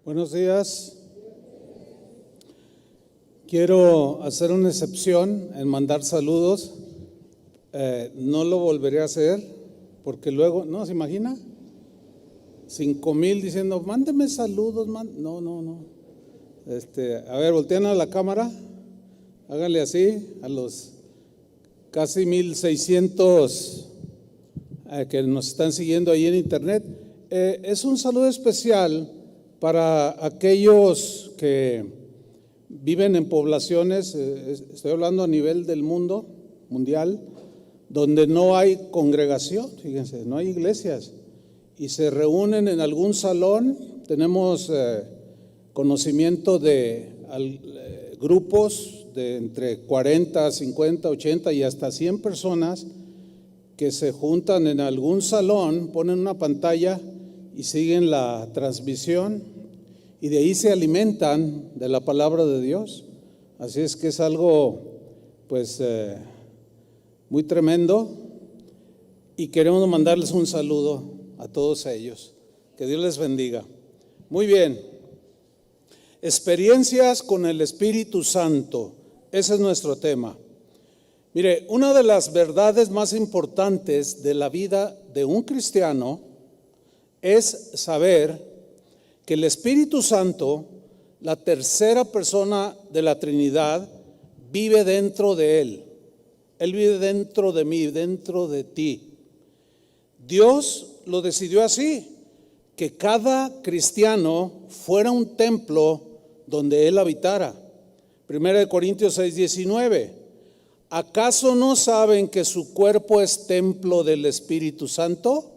Buenos días. Quiero hacer una excepción en mandar saludos. No lo volveré a hacer porque luego, ¿no se imagina? 5,000 diciendo, mándeme saludos. No. A ver, voltean a la cámara, háganle así a los casi 1,600 que nos están siguiendo ahí en internet. Es un saludo especial para aquellos que viven en poblaciones, estoy hablando a nivel del mundo, mundial, donde no hay congregación, fíjense, no hay iglesias, y se reúnen en algún salón. Tenemos conocimiento de grupos de entre 40, 50, 80 y hasta 100 personas que se juntan en algún salón, ponen una pantalla y siguen la transmisión, y de ahí se alimentan de la palabra de Dios. Así es que es algo pues muy tremendo, y queremos mandarles un saludo a todos ellos. Que Dios les bendiga. Muy bien, experiencias con el Espíritu Santo, ese es nuestro tema. Mire, una de las verdades más importantes de la vida de un cristiano es saber que el Espíritu Santo, la tercera persona de la Trinidad, vive dentro de él. Él vive dentro de mí, dentro de ti. Dios lo decidió así, que cada cristiano fuera un templo donde él habitara. 1 Corintios 6:19. ¿Acaso no saben que su cuerpo es templo del Espíritu Santo?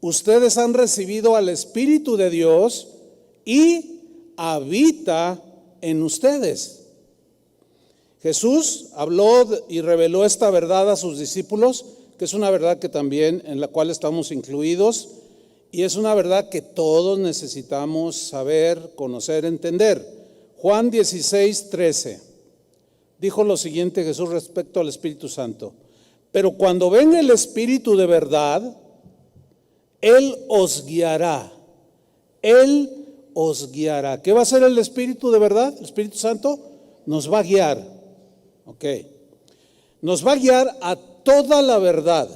Ustedes han recibido al Espíritu de Dios y habita en ustedes. Jesús habló y reveló esta verdad a sus discípulos, que es una verdad que también en la cual estamos incluidos, y es una verdad que todos necesitamos saber, conocer, entender. Juan 16:13 dijo lo siguiente Jesús respecto al Espíritu Santo: pero cuando venga el Espíritu de verdad, Él os guiará. Él os guiará. ¿Qué va a hacer el Espíritu de verdad? El Espíritu Santo nos va a guiar. Ok. Nos va a guiar a toda la verdad,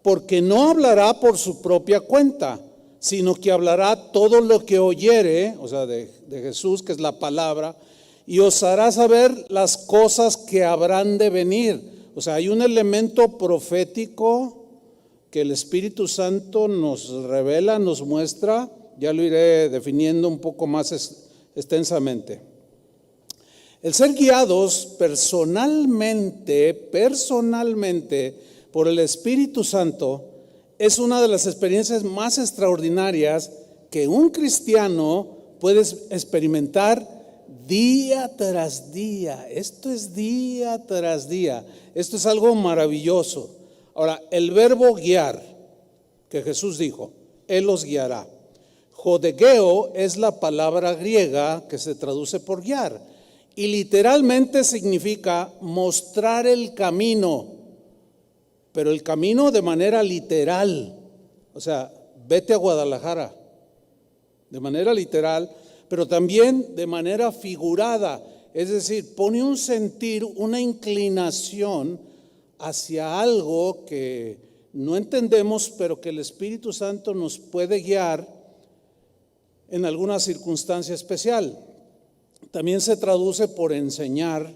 porque no hablará por su propia cuenta, sino que hablará todo lo que oyere, o sea, de Jesús, que es la palabra, y os hará saber las cosas que habrán de venir. O sea, hay un elemento profético que el Espíritu Santo nos revela, nos muestra. Ya lo iré definiendo un poco más extensamente. El ser guiados personalmente por el Espíritu Santo es una de las experiencias más extraordinarias que un cristiano puede experimentar día tras día. Esto es día tras día. Esto es algo maravilloso. Ahora, el verbo guiar, que Jesús dijo, Él los guiará. Jodegeo es la palabra griega que se traduce por guiar, y literalmente significa mostrar el camino, pero el camino de manera literal. O sea, vete a Guadalajara, de manera literal, pero también de manera figurada. Es decir, pone un sentir, una inclinación hacia algo que no entendemos, pero que el Espíritu Santo nos puede guiar en alguna circunstancia especial. También se traduce por enseñar,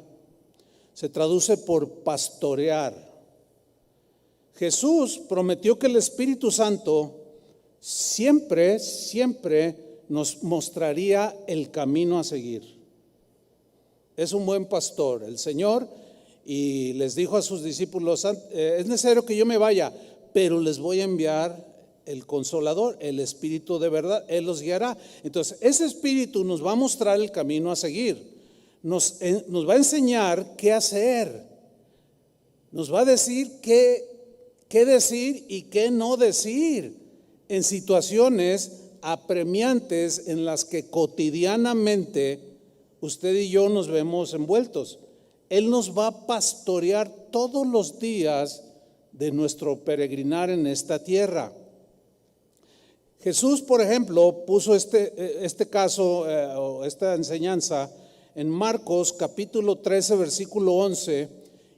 se traduce por pastorear. Jesús prometió que el Espíritu Santo siempre nos mostraría el camino a seguir. Es un buen pastor, el Señor. Y les dijo a sus discípulos, es necesario que yo me vaya, pero les voy a enviar el Consolador, el Espíritu de verdad, Él los guiará. Entonces, ese Espíritu nos va a mostrar el camino a seguir, nos va a enseñar qué hacer, nos va a decir qué decir y qué no decir en situaciones apremiantes en las que cotidianamente usted y yo nos vemos envueltos. Él nos va a pastorear todos los días de nuestro peregrinar en esta tierra. Jesús, por ejemplo, puso este caso o esta enseñanza en Marcos capítulo 13, versículo 11,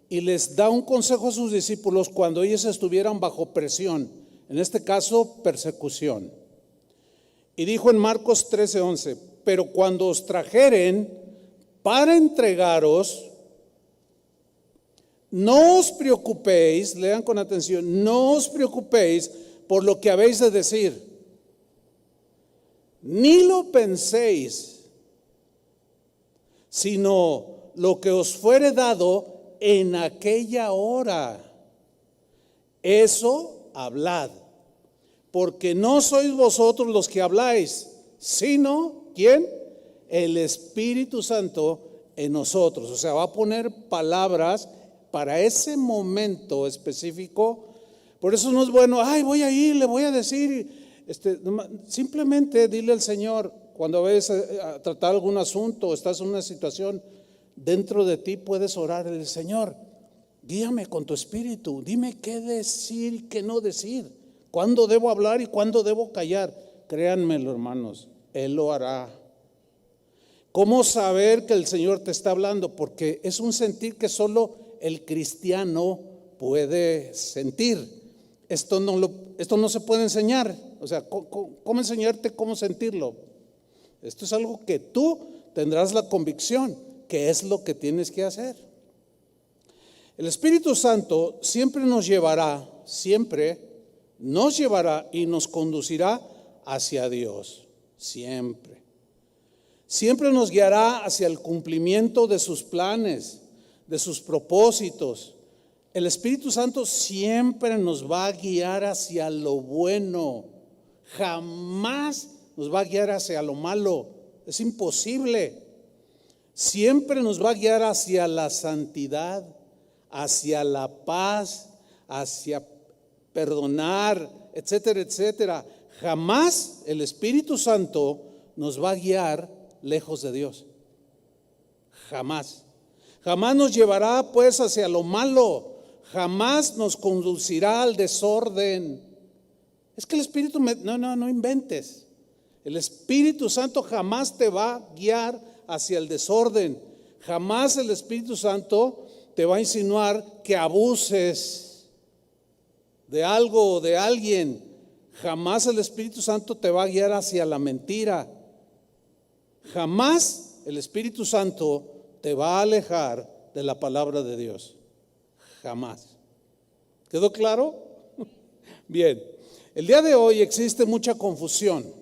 y les da un consejo a sus discípulos cuando ellos estuvieran bajo presión, en este caso persecución. Y dijo en Marcos 13, 11, pero cuando os trajeren para entregaros, no os preocupéis, lean con atención, no os preocupéis por lo que habéis de decir, ni lo penséis, sino lo que os fuere dado en aquella hora, eso hablad, porque no sois vosotros los que habláis, sino, ¿quién? El Espíritu Santo en nosotros. O sea, va a poner palabras para ese momento específico. Por eso no es bueno, voy a ir, le voy a decir. Simplemente dile al Señor, cuando vayas a tratar algún asunto, estás en una situación, dentro de ti puedes orar, el Señor, guíame con tu espíritu, dime qué decir y qué no decir, cuándo debo hablar y cuándo debo callar. Créanmelo, hermanos, Él lo hará. ¿Cómo saber que el Señor te está hablando? Porque es un sentir que solo el cristiano puede sentir. Esto no se puede enseñar. O sea, ¿cómo enseñarte cómo sentirlo? Esto es algo que tú tendrás la convicción que es lo que tienes que hacer. El Espíritu Santo siempre nos llevará y nos conducirá hacia Dios. Siempre nos guiará hacia el cumplimiento de sus planes, de sus propósitos. El Espíritu Santo siempre nos va a guiar hacia lo bueno, jamás nos va a guiar hacia lo malo, es imposible. Siempre nos va a guiar hacia la santidad, hacia la paz, hacia perdonar, etcétera, etcétera. Jamás el Espíritu Santo nos va a guiar lejos de Dios. Jamás nos llevará pues hacia lo malo, jamás nos conducirá al desorden. Es que el Espíritu, no inventes. El Espíritu Santo jamás te va a guiar hacia el desorden. Jamás el Espíritu Santo te va a insinuar que abuses de algo o de alguien. Jamás el Espíritu Santo te va a guiar hacia la mentira. Jamás el Espíritu Santo te va a alejar de la palabra de Dios. Jamás. ¿Quedó claro? Bien, el día de hoy existe mucha confusión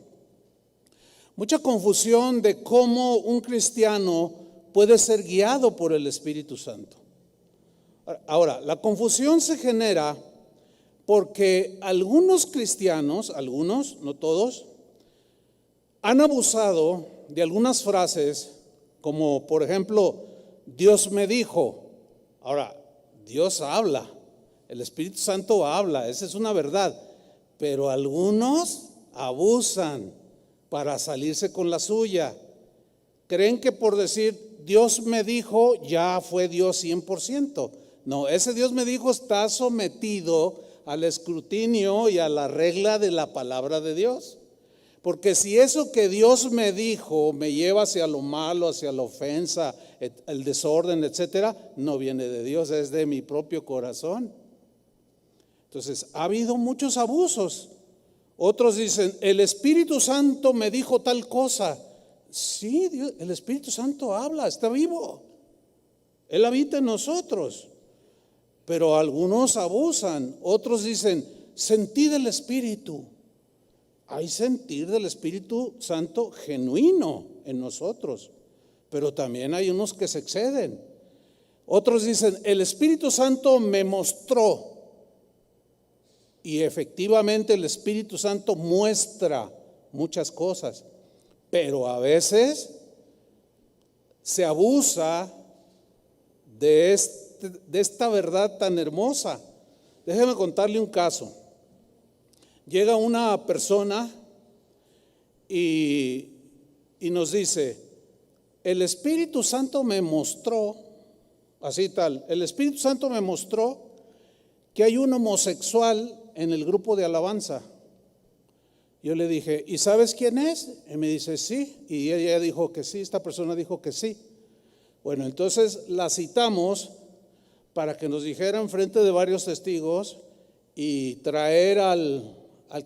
de cómo un cristiano puede ser guiado por el Espíritu Santo. Ahora, la confusión se genera porque algunos cristianos, no todos, han abusado de algunas frases, como por ejemplo, Dios me dijo. Ahora, Dios habla, el Espíritu Santo habla, esa es una verdad, pero algunos abusan para salirse con la suya. Creen que por decir Dios me dijo ya fue Dios 100%. No, ese Dios me dijo está sometido al escrutinio y a la regla de la palabra de Dios. Porque si eso que Dios me dijo me lleva hacia lo malo, hacia la ofensa, el desorden, etcétera, no viene de Dios, es de mi propio corazón. Entonces, ha habido muchos abusos. Otros dicen, el Espíritu Santo me dijo tal cosa. Sí, Dios, el Espíritu Santo habla, está vivo. Él habita en nosotros. Pero algunos abusan. Otros dicen, sentí del Espíritu. Hay sentir del Espíritu Santo genuino en nosotros, pero también hay unos que se exceden. Otros dicen, el Espíritu Santo me mostró. Y efectivamente el Espíritu Santo muestra muchas cosas, pero a veces se abusa de esta verdad tan hermosa. Déjeme contarle un caso. Llega una persona y nos dice, el Espíritu Santo me mostró, así tal, el Espíritu Santo me mostró que hay un homosexual en el grupo de alabanza. Yo le dije, ¿y sabes quién es? Y me dice, sí. Y ella dijo que sí, esta persona dijo que sí. Bueno, entonces la citamos para que nos dijera en frente de varios testigos y traer al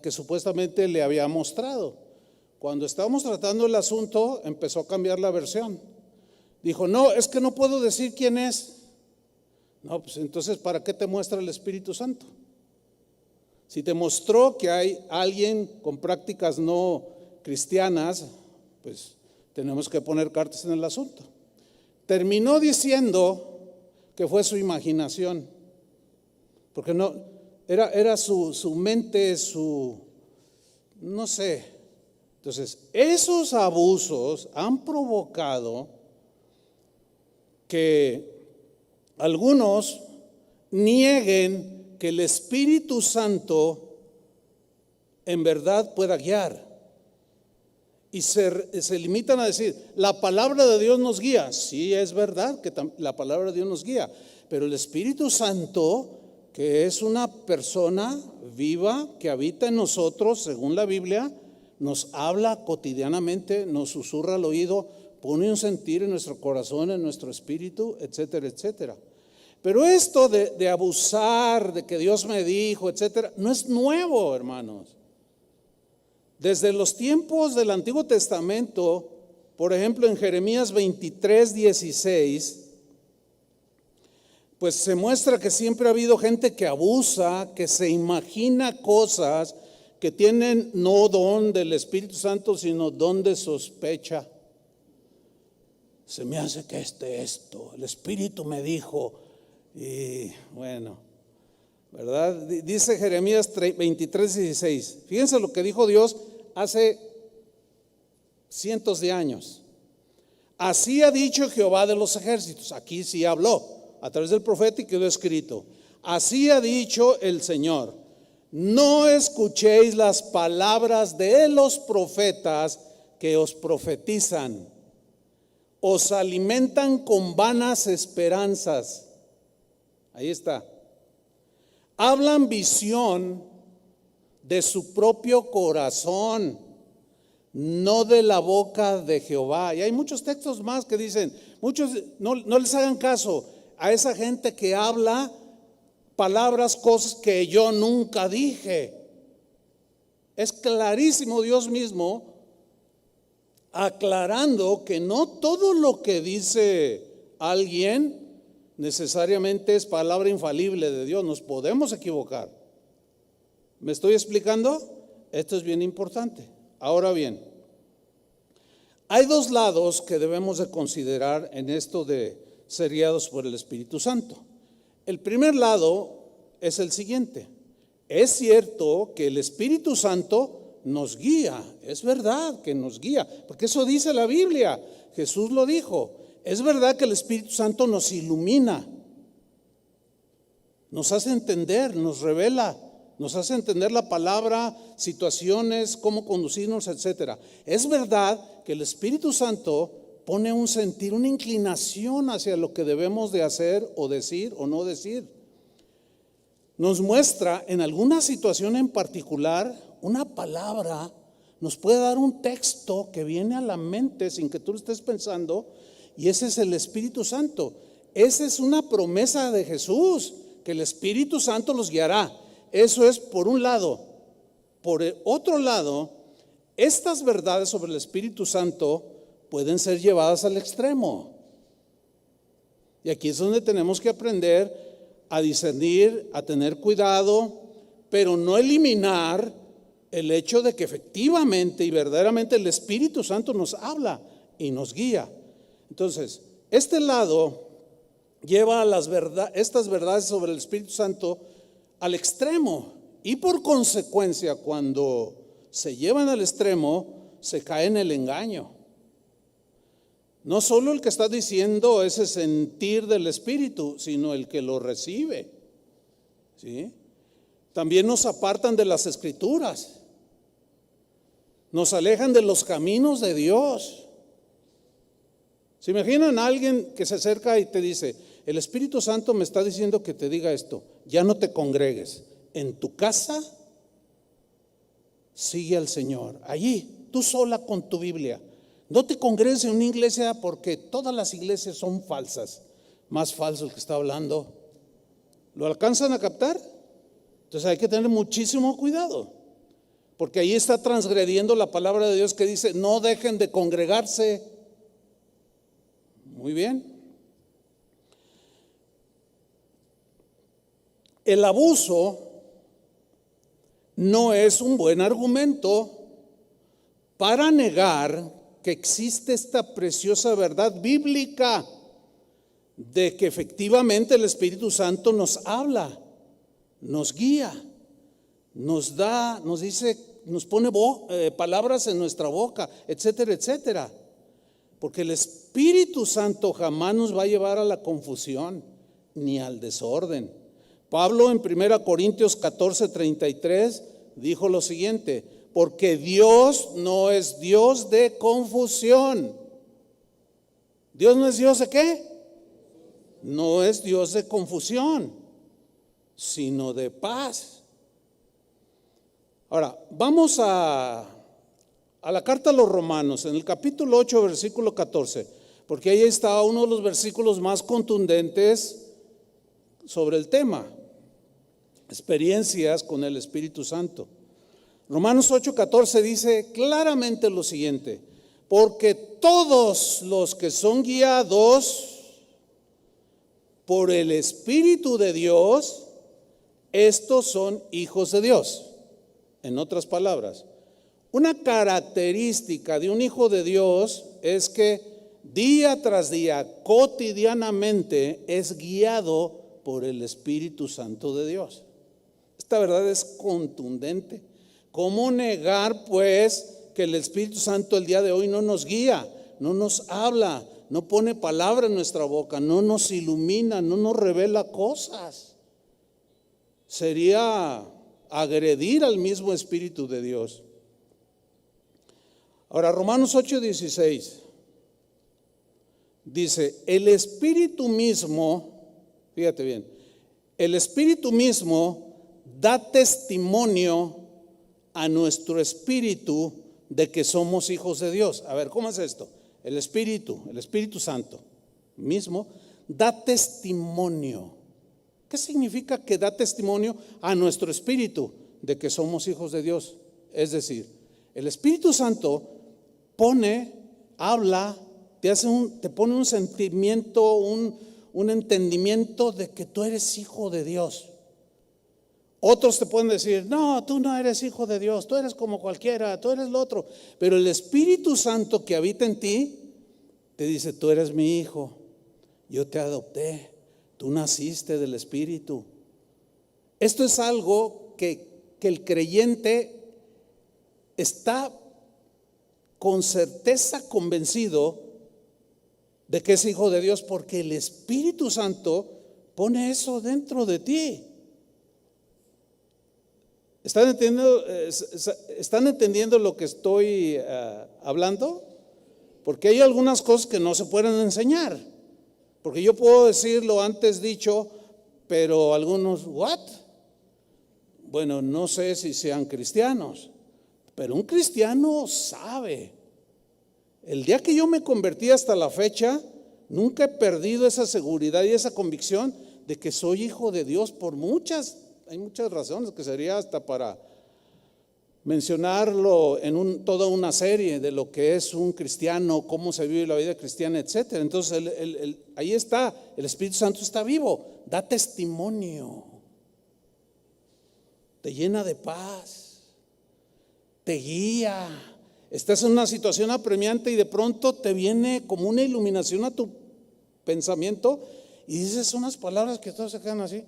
que supuestamente le había mostrado. Cuando estábamos tratando el asunto, empezó a cambiar la versión. Dijo, no, es que no puedo decir quién es. No, pues entonces, ¿para qué te muestra el Espíritu Santo? Si te mostró que hay alguien con prácticas no cristianas, pues tenemos que poner cartas en el asunto. Terminó diciendo que fue su imaginación, porque no era su mente, no sé. Entonces, esos abusos han provocado que algunos nieguen que el Espíritu Santo en verdad pueda guiar. Y se limitan a decir, la palabra de Dios nos guía. Sí, es verdad que la palabra de Dios nos guía, pero el Espíritu Santo, que es una persona viva que habita en nosotros, según la Biblia, nos habla cotidianamente, nos susurra al oído, pone un sentir en nuestro corazón, en nuestro espíritu, etcétera, etcétera. Pero esto de abusar, de que Dios me dijo, etcétera, no es nuevo, hermanos. Desde los tiempos del Antiguo Testamento, por ejemplo en Jeremías 23:16, pues se muestra que siempre ha habido gente que abusa, que se imagina cosas, que tienen no don del Espíritu Santo, sino don de sospecha. Se me hace que esto, el Espíritu me dijo, y bueno, ¿verdad? Dice Jeremías 23:16. Fíjense lo que dijo Dios hace cientos de años. Así ha dicho Jehová de los ejércitos. Aquí sí habló a través del profeta y quedó escrito. Así ha dicho el Señor: no escuchéis las palabras de los profetas que os profetizan, os alimentan con vanas esperanzas. Ahí está. Hablan visión de su propio corazón, no de la boca de Jehová. Y hay muchos textos más que dicen, muchos no les hagan caso a esa gente que habla palabras, cosas que yo nunca dije. Es clarísimo Dios mismo aclarando que no todo lo que dice alguien necesariamente es palabra infalible de Dios. Nos podemos equivocar. ¿Me estoy explicando? Esto es bien importante. Ahora bien, hay dos lados que debemos de considerar en esto de ser guiados por el Espíritu Santo. El primer lado es el siguiente. Es cierto que el Espíritu Santo nos guía, es verdad que nos guía, porque eso dice la Biblia, Jesús lo dijo. Es verdad que el Espíritu Santo nos ilumina, nos hace entender, nos revela, nos hace entender la palabra, situaciones, cómo conducirnos, etcétera. Es verdad que el Espíritu Santo pone un sentir, una inclinación hacia lo que debemos de hacer o decir o no decir. Nos muestra en alguna situación en particular una palabra, nos puede dar un texto que viene a la mente sin que tú lo estés pensando, y ese es el Espíritu Santo. Esa es una promesa de Jesús, que el Espíritu Santo los guiará. Eso es por un lado. Por el otro lado, estas verdades sobre el Espíritu Santo pueden ser llevadas al extremo. Y aquí es donde tenemos que aprender a discernir, a tener cuidado, pero no eliminar el hecho de que efectivamente y verdaderamente el Espíritu Santo nos habla y nos guía. Entonces, este lado lleva a estas verdades sobre el Espíritu Santo al extremo, y por consecuencia, cuando se llevan al extremo, se cae en el engaño. No solo el que está diciendo ese sentir del Espíritu, sino el que lo recibe. ¿Sí? También nos apartan de las Escrituras, nos alejan de los caminos de Dios. ¿Se imaginan a alguien que se acerca y te dice: el Espíritu Santo me está diciendo que te diga esto, ya no te congregues en tu casa? sigue al Señor. Allí, tú sola con tu Biblia. No te congregues en una iglesia porque todas las iglesias son falsas. Más falso el que está hablando. ¿Lo alcanzan a captar? Entonces hay que tener muchísimo cuidado, porque ahí está transgrediendo la palabra de Dios que dice, no dejen de congregarse. Muy bien. El abuso no es un buen argumento para negar que existe esta preciosa verdad bíblica de que efectivamente el Espíritu Santo nos habla, nos guía, nos da, nos dice, nos pone palabras en nuestra boca, etcétera, etcétera. Porque el Espíritu Santo jamás nos va a llevar a la confusión ni al desorden. Pablo en 1 Corintios 14:33 dijo lo siguiente: porque Dios no es Dios de confusión. ¿Dios no es Dios de qué? No es Dios de confusión, sino de paz. Ahora, vamos a la carta a los Romanos, en el capítulo 8, versículo 14, porque ahí está uno de los versículos más contundentes sobre el tema, experiencias con el Espíritu Santo. Romanos 8:14 dice claramente lo siguiente: porque todos los que son guiados por el Espíritu de Dios, estos son hijos de Dios. En otras palabras, una característica de un hijo de Dios es que día tras día, cotidianamente, es guiado por el Espíritu Santo de Dios. Esta verdad es contundente. ¿Cómo negar, pues, que el Espíritu Santo el día de hoy no nos guía, no nos habla, no pone palabra en nuestra boca, no nos ilumina, no nos revela cosas? Sería agredir al mismo Espíritu de Dios. Ahora, Romanos 8:16 dice, el Espíritu mismo, fíjate bien, el Espíritu mismo da testimonio a nuestro espíritu de que somos hijos de Dios. A ver, ¿cómo es esto? El Espíritu Santo mismo da testimonio. ¿Qué significa que da testimonio a nuestro espíritu de que somos hijos de Dios? Es decir, el Espíritu Santo habla, te pone un sentimiento, un entendimiento de que tú eres hijo de Dios. Otros te pueden decir, no, tú no eres hijo de Dios, tú eres como cualquiera, tú eres lo otro. Pero el Espíritu Santo que habita en ti, te dice, tú eres mi hijo, yo te adopté, tú naciste del Espíritu. Esto es algo que el creyente está con certeza convencido de que es hijo de Dios, porque el Espíritu Santo pone eso dentro de ti. ¿Están entendiendo lo que estoy hablando? Porque hay algunas cosas que no se pueden enseñar. Porque yo puedo decir lo antes dicho, pero algunos, ¿what? Bueno, no sé si sean cristianos, pero un cristiano sabe. El día que yo me convertí hasta la fecha, nunca he perdido esa seguridad y esa convicción de que soy hijo de Dios por hay muchas razones que sería hasta para mencionarlo en toda una serie de lo que es un cristiano, cómo se vive la vida cristiana, etcétera. Entonces ahí está, el Espíritu Santo está vivo, da testimonio, te llena de paz, te guía. Estás en una situación apremiante y de pronto te viene como una iluminación a tu pensamiento y dices unas palabras que todos se quedan así.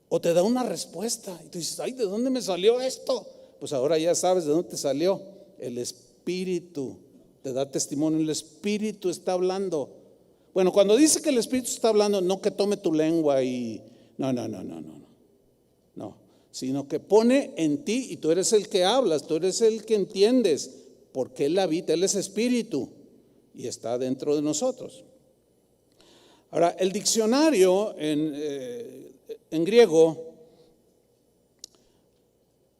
O te da una respuesta y tú dices, ay, ¿de dónde me salió esto? Pues ahora ya sabes de dónde te salió. El Espíritu te da testimonio, el Espíritu está hablando. Bueno, cuando dice que el Espíritu está hablando, no que tome tu lengua y no, sino que pone en ti y tú eres el que hablas, tú eres el que entiendes, porque Él habita, Él es Espíritu y está dentro de nosotros. Ahora, el diccionario en griego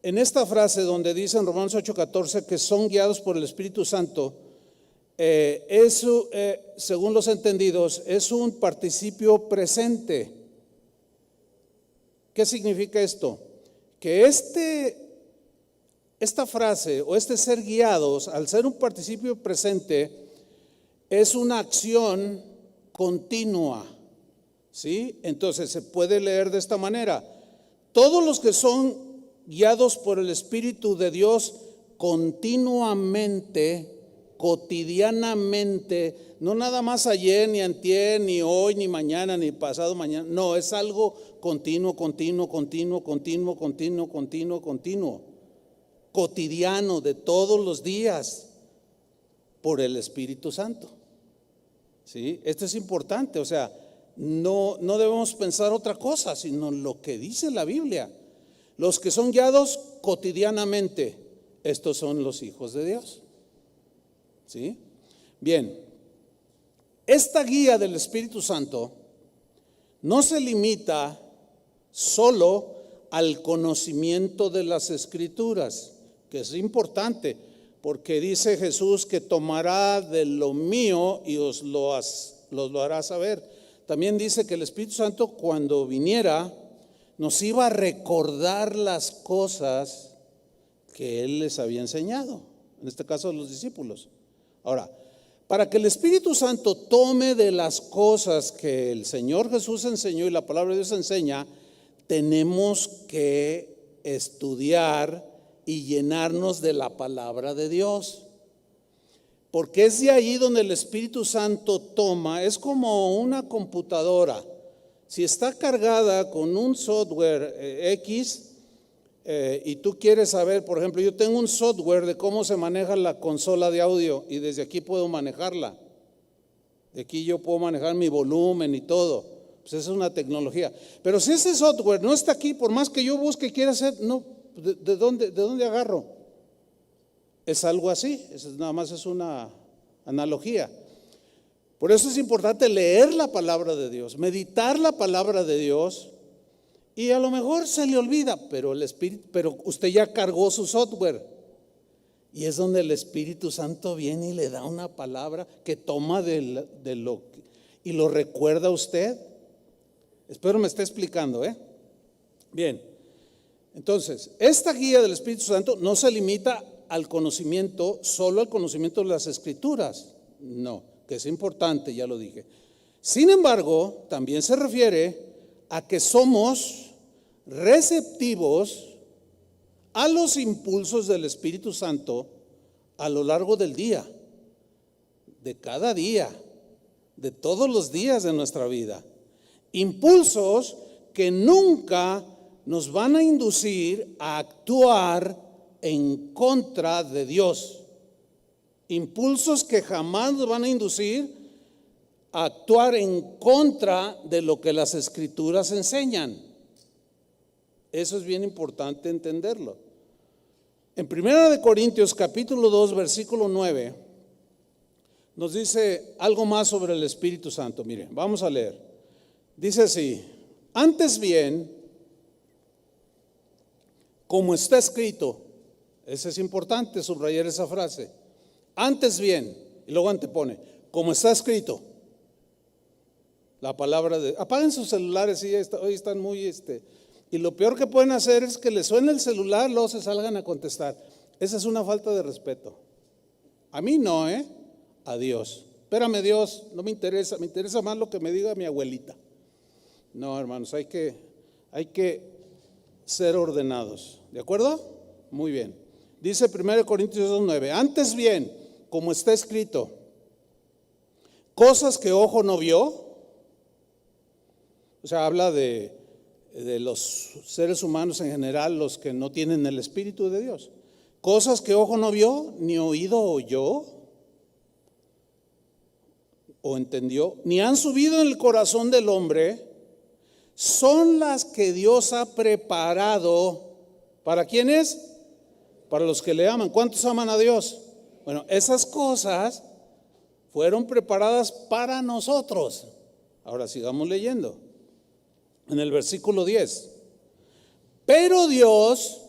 en esta frase donde dice en Romanos 8:14 que son guiados por el Espíritu Santo, eso, según los entendidos, es un participio presente. ¿Qué significa esto? Que esta frase o este ser guiados, al ser un participio presente, es una acción continua, ¿sí? Entonces se puede leer de esta manera: todos los que son guiados por el Espíritu de Dios continuamente, cotidianamente, no nada más ayer, ni antier, ni hoy, ni mañana, ni pasado mañana, no, es algo continuo, cotidiano, de todos los días, por el Espíritu Santo. ¿Sí? Esto es importante, o sea, no debemos pensar otra cosa, sino lo que dice la Biblia. Los que son guiados cotidianamente, estos son los hijos de Dios. ¿Sí? Bien, esta guía del Espíritu Santo no se limita solo al conocimiento de las Escrituras, que es importante, porque dice Jesús que tomará de lo mío y os lo hará saber. También dice que el Espíritu Santo, cuando viniera, nos iba a recordar las cosas que Él les había enseñado, en este caso a los discípulos. Ahora, para que el Espíritu Santo tome de las cosas que el Señor Jesús enseñó y la palabra de Dios enseña, tenemos que estudiar y llenarnos de la palabra de Dios. Porque es de ahí donde el Espíritu Santo toma, es como una computadora. Si está cargada con un software X, y tú quieres saber, por ejemplo, yo tengo un software de cómo se maneja la consola de audio y desde aquí puedo manejarla. De aquí yo puedo manejar mi volumen y todo. Pues esa es una tecnología. Pero si ese software no está aquí, por más que yo busque y quiera hacer, no, ¿de dónde agarro? Es algo así, nada más es una analogía. Por eso es importante leer la palabra de Dios, meditar la palabra de Dios. Y a lo mejor se le olvida, pero usted ya cargó su software. Y es donde el Espíritu Santo viene y le da una palabra que toma y lo recuerda a usted. Espero me esté explicando, Bien, entonces, esta guía del Espíritu Santo no se limita al conocimiento, solo al conocimiento de las Escrituras. No, que es importante, ya lo dije. Sin embargo, también se refiere a que somos receptivos a los impulsos del Espíritu Santo a lo largo del día, de cada día, de todos los días de nuestra vida. Impulsos que nunca nos van a inducir a actuar en contra de Dios. Impulsos que jamás nos van a inducir a actuar en contra de lo que las Escrituras enseñan. Eso es bien importante entenderlo. En 1 Corintios capítulo 2 versículo 9 nos dice algo más sobre el Espíritu Santo. Miren, vamos a leer. Dice así: antes bien, como está escrito, eso es importante subrayar esa frase. Antes bien, y luego antepone, como está escrito. La palabra de... Apaguen sus celulares, sí, hoy están muy... Y lo peor que pueden hacer es que les suene el celular, luego se salgan a contestar. Esa es una falta de respeto. A mí no, a Dios. Espérame, Dios, no me interesa más lo que me diga mi abuelita. No, hermanos, hay que ser ordenados. ¿De acuerdo? Muy bien. Dice 1 Corintios 2:9, antes bien, como está escrito, cosas que ojo no vio. O sea, habla de los seres humanos en general, los que no tienen el Espíritu de Dios. Cosas que ojo no vio, ni oído oyó, o entendió, ni han subido en el corazón del hombre, son las que Dios ha preparado. ¿Para quiénes? Para los que le aman. ¿Cuántos aman a Dios? Bueno, esas cosas fueron preparadas para nosotros. Ahora sigamos leyendo. En el versículo 10. Pero Dios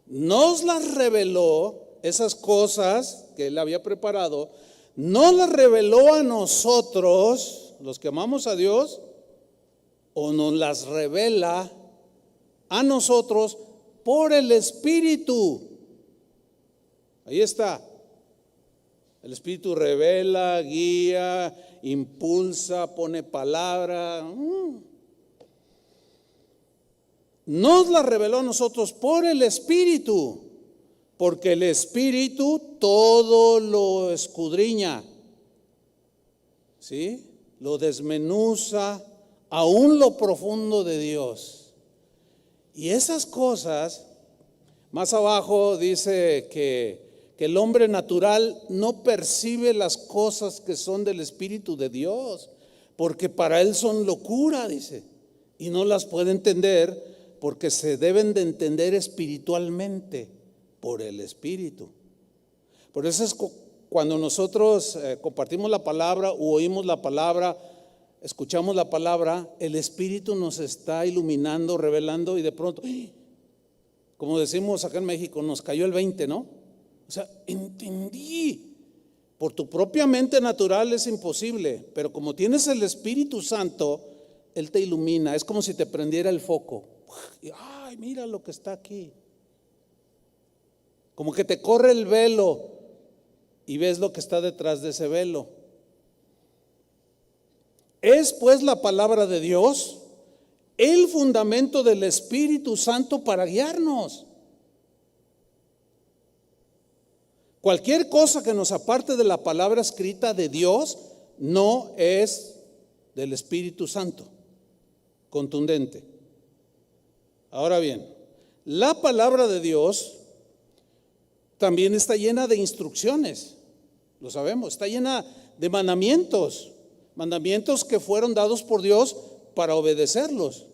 nos las reveló, esas cosas que Él había preparado, nos las reveló a nosotros, los que amamos a Dios, o nos las revela a nosotros por el Espíritu. Ahí está. El Espíritu revela, guía, impulsa, pone palabra. Nos la reveló a nosotros por el Espíritu, porque el Espíritu todo lo escudriña, ¿sí? Lo desmenuza aún lo profundo de Dios. Y esas cosas, más abajo dice que el hombre natural no percibe las cosas que son del Espíritu de Dios, porque para él son locura, dice, y no las puede entender porque se deben de entender espiritualmente por el Espíritu. Por eso es cuando nosotros compartimos la palabra o oímos la palabra, escuchamos la palabra, el Espíritu nos está iluminando, revelando, y de pronto, como decimos acá en México, nos cayó el 20, ¿no? O sea, entendí. Por tu propia mente natural es imposible, pero como tienes el Espíritu Santo, Él te ilumina. Es como si te prendiera el foco. Y, ay, mira lo que está aquí. Como que te corre el velo y ves lo que está detrás de ese velo. Es pues la palabra de Dios el fundamento del Espíritu Santo para guiarnos. Cualquier cosa que nos aparte de la palabra escrita de Dios no es del Espíritu Santo, contundente. Ahora bien, la palabra de Dios también está llena de instrucciones, lo sabemos, está llena de mandamientos, mandamientos que fueron dados por Dios para obedecerlos,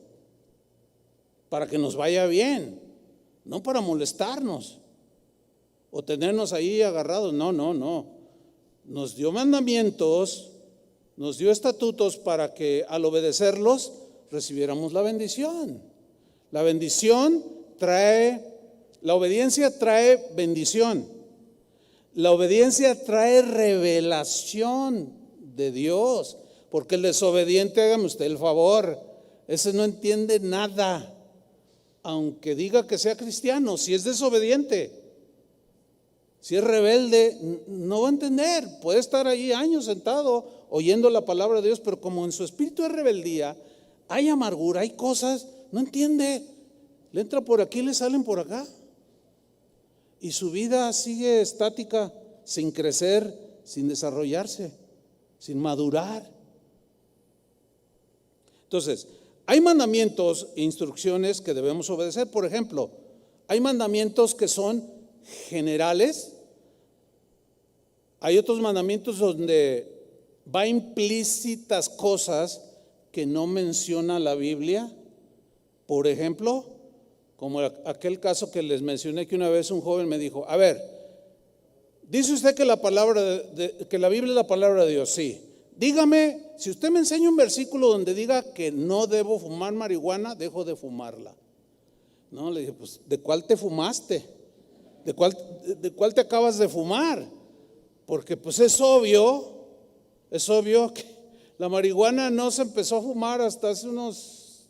para que nos vaya bien, no para molestarnos o tenernos ahí agarrados. No. Nos dio mandamientos, nos dio estatutos para que al obedecerlos recibiéramos la bendición. La bendición la obediencia trae bendición. La obediencia trae revelación de Dios, porque el desobediente, hágame usted el favor, ese no entiende nada, aunque diga que sea cristiano. Si es desobediente, si es rebelde, no va a entender. Puede estar ahí años sentado oyendo la palabra de Dios, pero como en su espíritu de rebeldía hay amargura, hay cosas, no entiende. Le entra por aquí, le salen por acá, y su vida sigue estática, sin crecer, sin desarrollarse, sin madurar. Entonces, hay mandamientos e instrucciones que debemos obedecer. Por ejemplo, hay mandamientos que son generales. Hay otros mandamientos donde va implícitas cosas que no menciona la Biblia. Por ejemplo, como aquel caso que les mencioné, que una vez un joven me dijo: a ver, dice usted que que la Biblia es la palabra de Dios. Sí. Dígame, si usted me enseña un versículo donde diga que no debo fumar marihuana, dejo de fumarla. No, le dije, pues, ¿de cuál te fumaste? ¿De cuál te acabas de fumar? Porque pues es obvio que la marihuana no se empezó a fumar hasta hace unos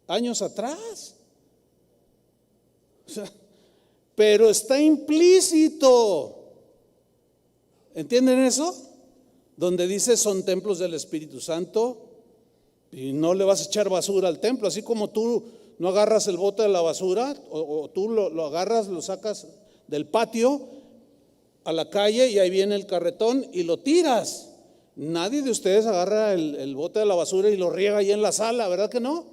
años atrás. O sea, pero está implícito. ¿Entienden eso? Donde dice son templos del Espíritu Santo, y no le vas a echar basura al templo, así como tú no agarras el bote de la basura, o tú lo agarras, lo sacas del patio a la calle y ahí viene el carretón y lo tiras. Nadie de ustedes agarra el bote de la basura y lo riega ahí en la sala, ¿verdad que no?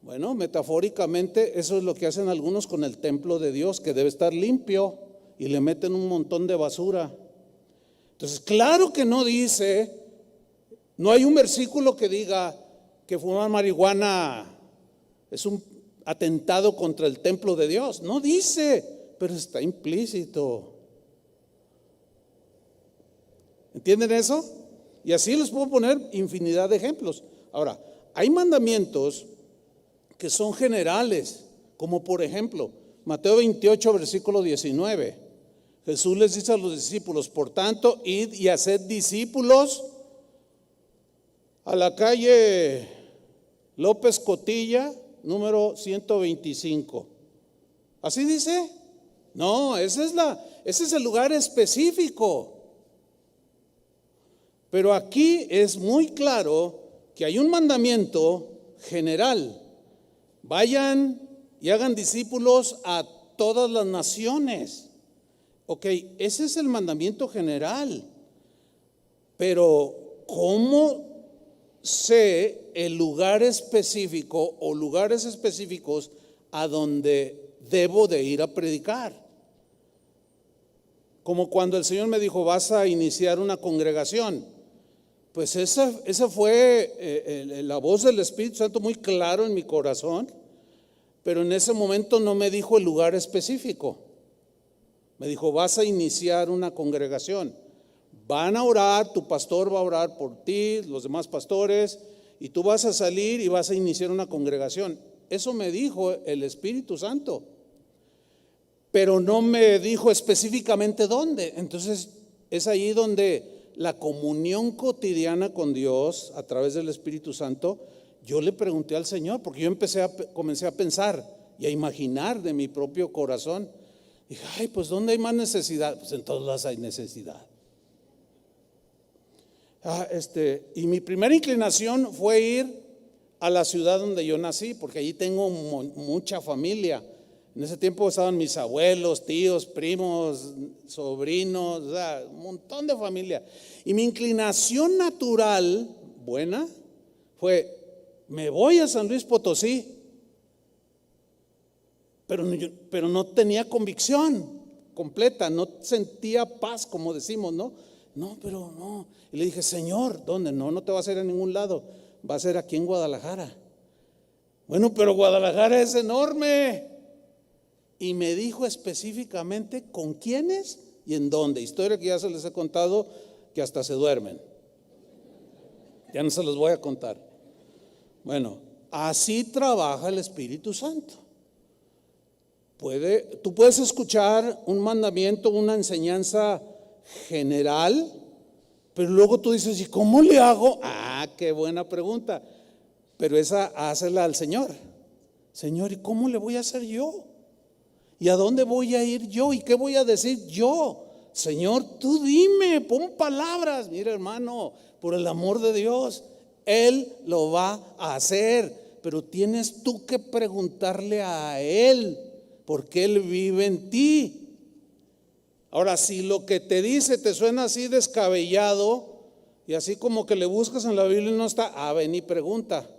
Bueno, metafóricamente eso es lo que hacen algunos con el templo de Dios, que debe estar limpio, y le meten un montón de basura. Entonces, claro que no hay un versículo que diga que fumar marihuana es un atentado contra el templo de Dios. No dice, pero está implícito. ¿Entienden eso? Y así les puedo poner infinidad de ejemplos. Ahora, hay mandamientos que son generales, como por ejemplo, Mateo 28, versículo 19. Jesús les dice a los discípulos: por tanto, id y haced discípulos. A la calle López Cotilla, número 125. ¿Así dice? No, ese es el lugar específico. Pero aquí es muy claro que hay un mandamiento general: vayan y hagan discípulos a todas las naciones. Ok, ese es el mandamiento general. Pero ¿cómo sé el lugar específico o lugares específicos a donde debo de ir a predicar? Como cuando el Señor me dijo: vas a iniciar una congregación. Pues esa fue la voz del Espíritu Santo muy claro en mi corazón, pero en ese momento no me dijo el lugar específico. Me dijo: vas a iniciar una congregación, van a orar, tu pastor va a orar por ti, los demás pastores, y tú vas a salir y vas a iniciar una congregación. Eso me dijo el Espíritu Santo, pero no me dijo específicamente dónde. Entonces es ahí donde la comunión cotidiana con Dios a través del Espíritu Santo, yo le pregunté al Señor, porque yo comencé a pensar y a imaginar de mi propio corazón. Dije: ay, pues ¿dónde hay más necesidad? Pues en todos lados hay necesidad. Y mi primera inclinación fue ir a la ciudad donde yo nací, porque allí tengo mucha familia. En ese tiempo estaban mis abuelos, tíos, primos, sobrinos, o sea, un montón de familia. Y mi inclinación natural, buena, fue: me voy a San Luis Potosí. Pero no tenía convicción completa, no sentía paz, como decimos, ¿no? No, pero no. Y le dije: Señor, ¿dónde? No te va a hacer a ningún lado, va a ser aquí en Guadalajara. Bueno, pero Guadalajara es enorme. Y me dijo específicamente con quiénes y en dónde. Historia que ya se les he contado, que hasta se duermen. Ya no se los voy a contar. Bueno, así trabaja el Espíritu Santo. Tú puedes escuchar un mandamiento, una enseñanza general, pero luego tú dices: ¿y cómo le hago? Qué buena pregunta. Pero esa hácela al Señor. Señor, ¿y cómo le voy a hacer yo? ¿Y a dónde voy a ir yo? ¿Y qué voy a decir yo? Señor, tú dime, pon palabras. Mira, hermano, por el amor de Dios, Él lo va a hacer, pero tienes tú que preguntarle a Él, porque Él vive en ti. Ahora, si lo que te dice te suena así descabellado y así como que le buscas en la Biblia y no está, ven y pregunta.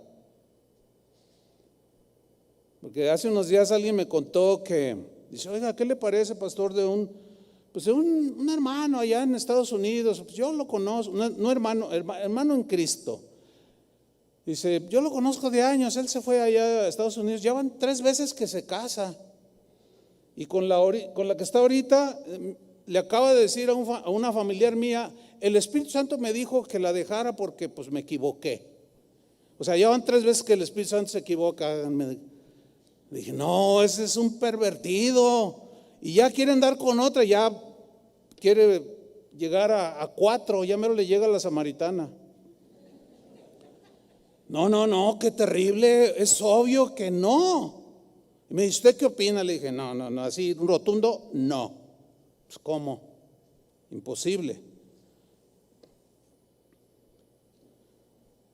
Porque hace unos días alguien me contó que dice: oiga, ¿qué le parece, pastor, de un hermano allá en Estados Unidos? Pues yo lo conozco, no hermano en Cristo. Dice: yo lo conozco de años, él se fue allá a Estados Unidos, ya van 3 veces que se casa. Y con la que está ahorita, le acaba de decir a una familiar mía: el Espíritu Santo me dijo que la dejara porque pues me equivoqué. O sea, ya van 3 veces que el Espíritu Santo se equivoca. Dije: no, ese es un pervertido. Y ya quiere andar con otra, ya quiere llegar a 4, ya mero le llega a la samaritana. No, qué terrible, es obvio que no. Y me dice: ¿usted qué opina? Le dije: no, así rotundo, no. Pues ¿cómo? Imposible.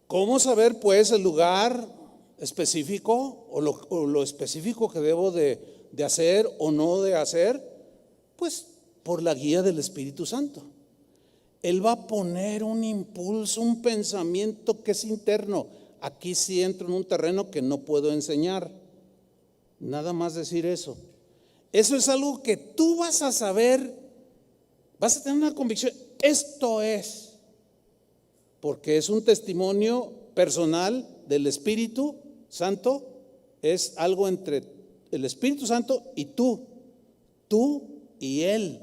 ¿Cómo saber pues el lugar específico o lo específico que debo de hacer o no de hacer? Pues por la guía del Espíritu Santo. Él va a poner un impulso, un pensamiento que es interno. Aquí sí entro en un terreno que no puedo enseñar. Nada más decir eso. Eso es algo que tú vas a saber, vas a tener una convicción. Esto es, porque es un testimonio personal del Espíritu Santo. Es algo entre el Espíritu Santo y tú y Él.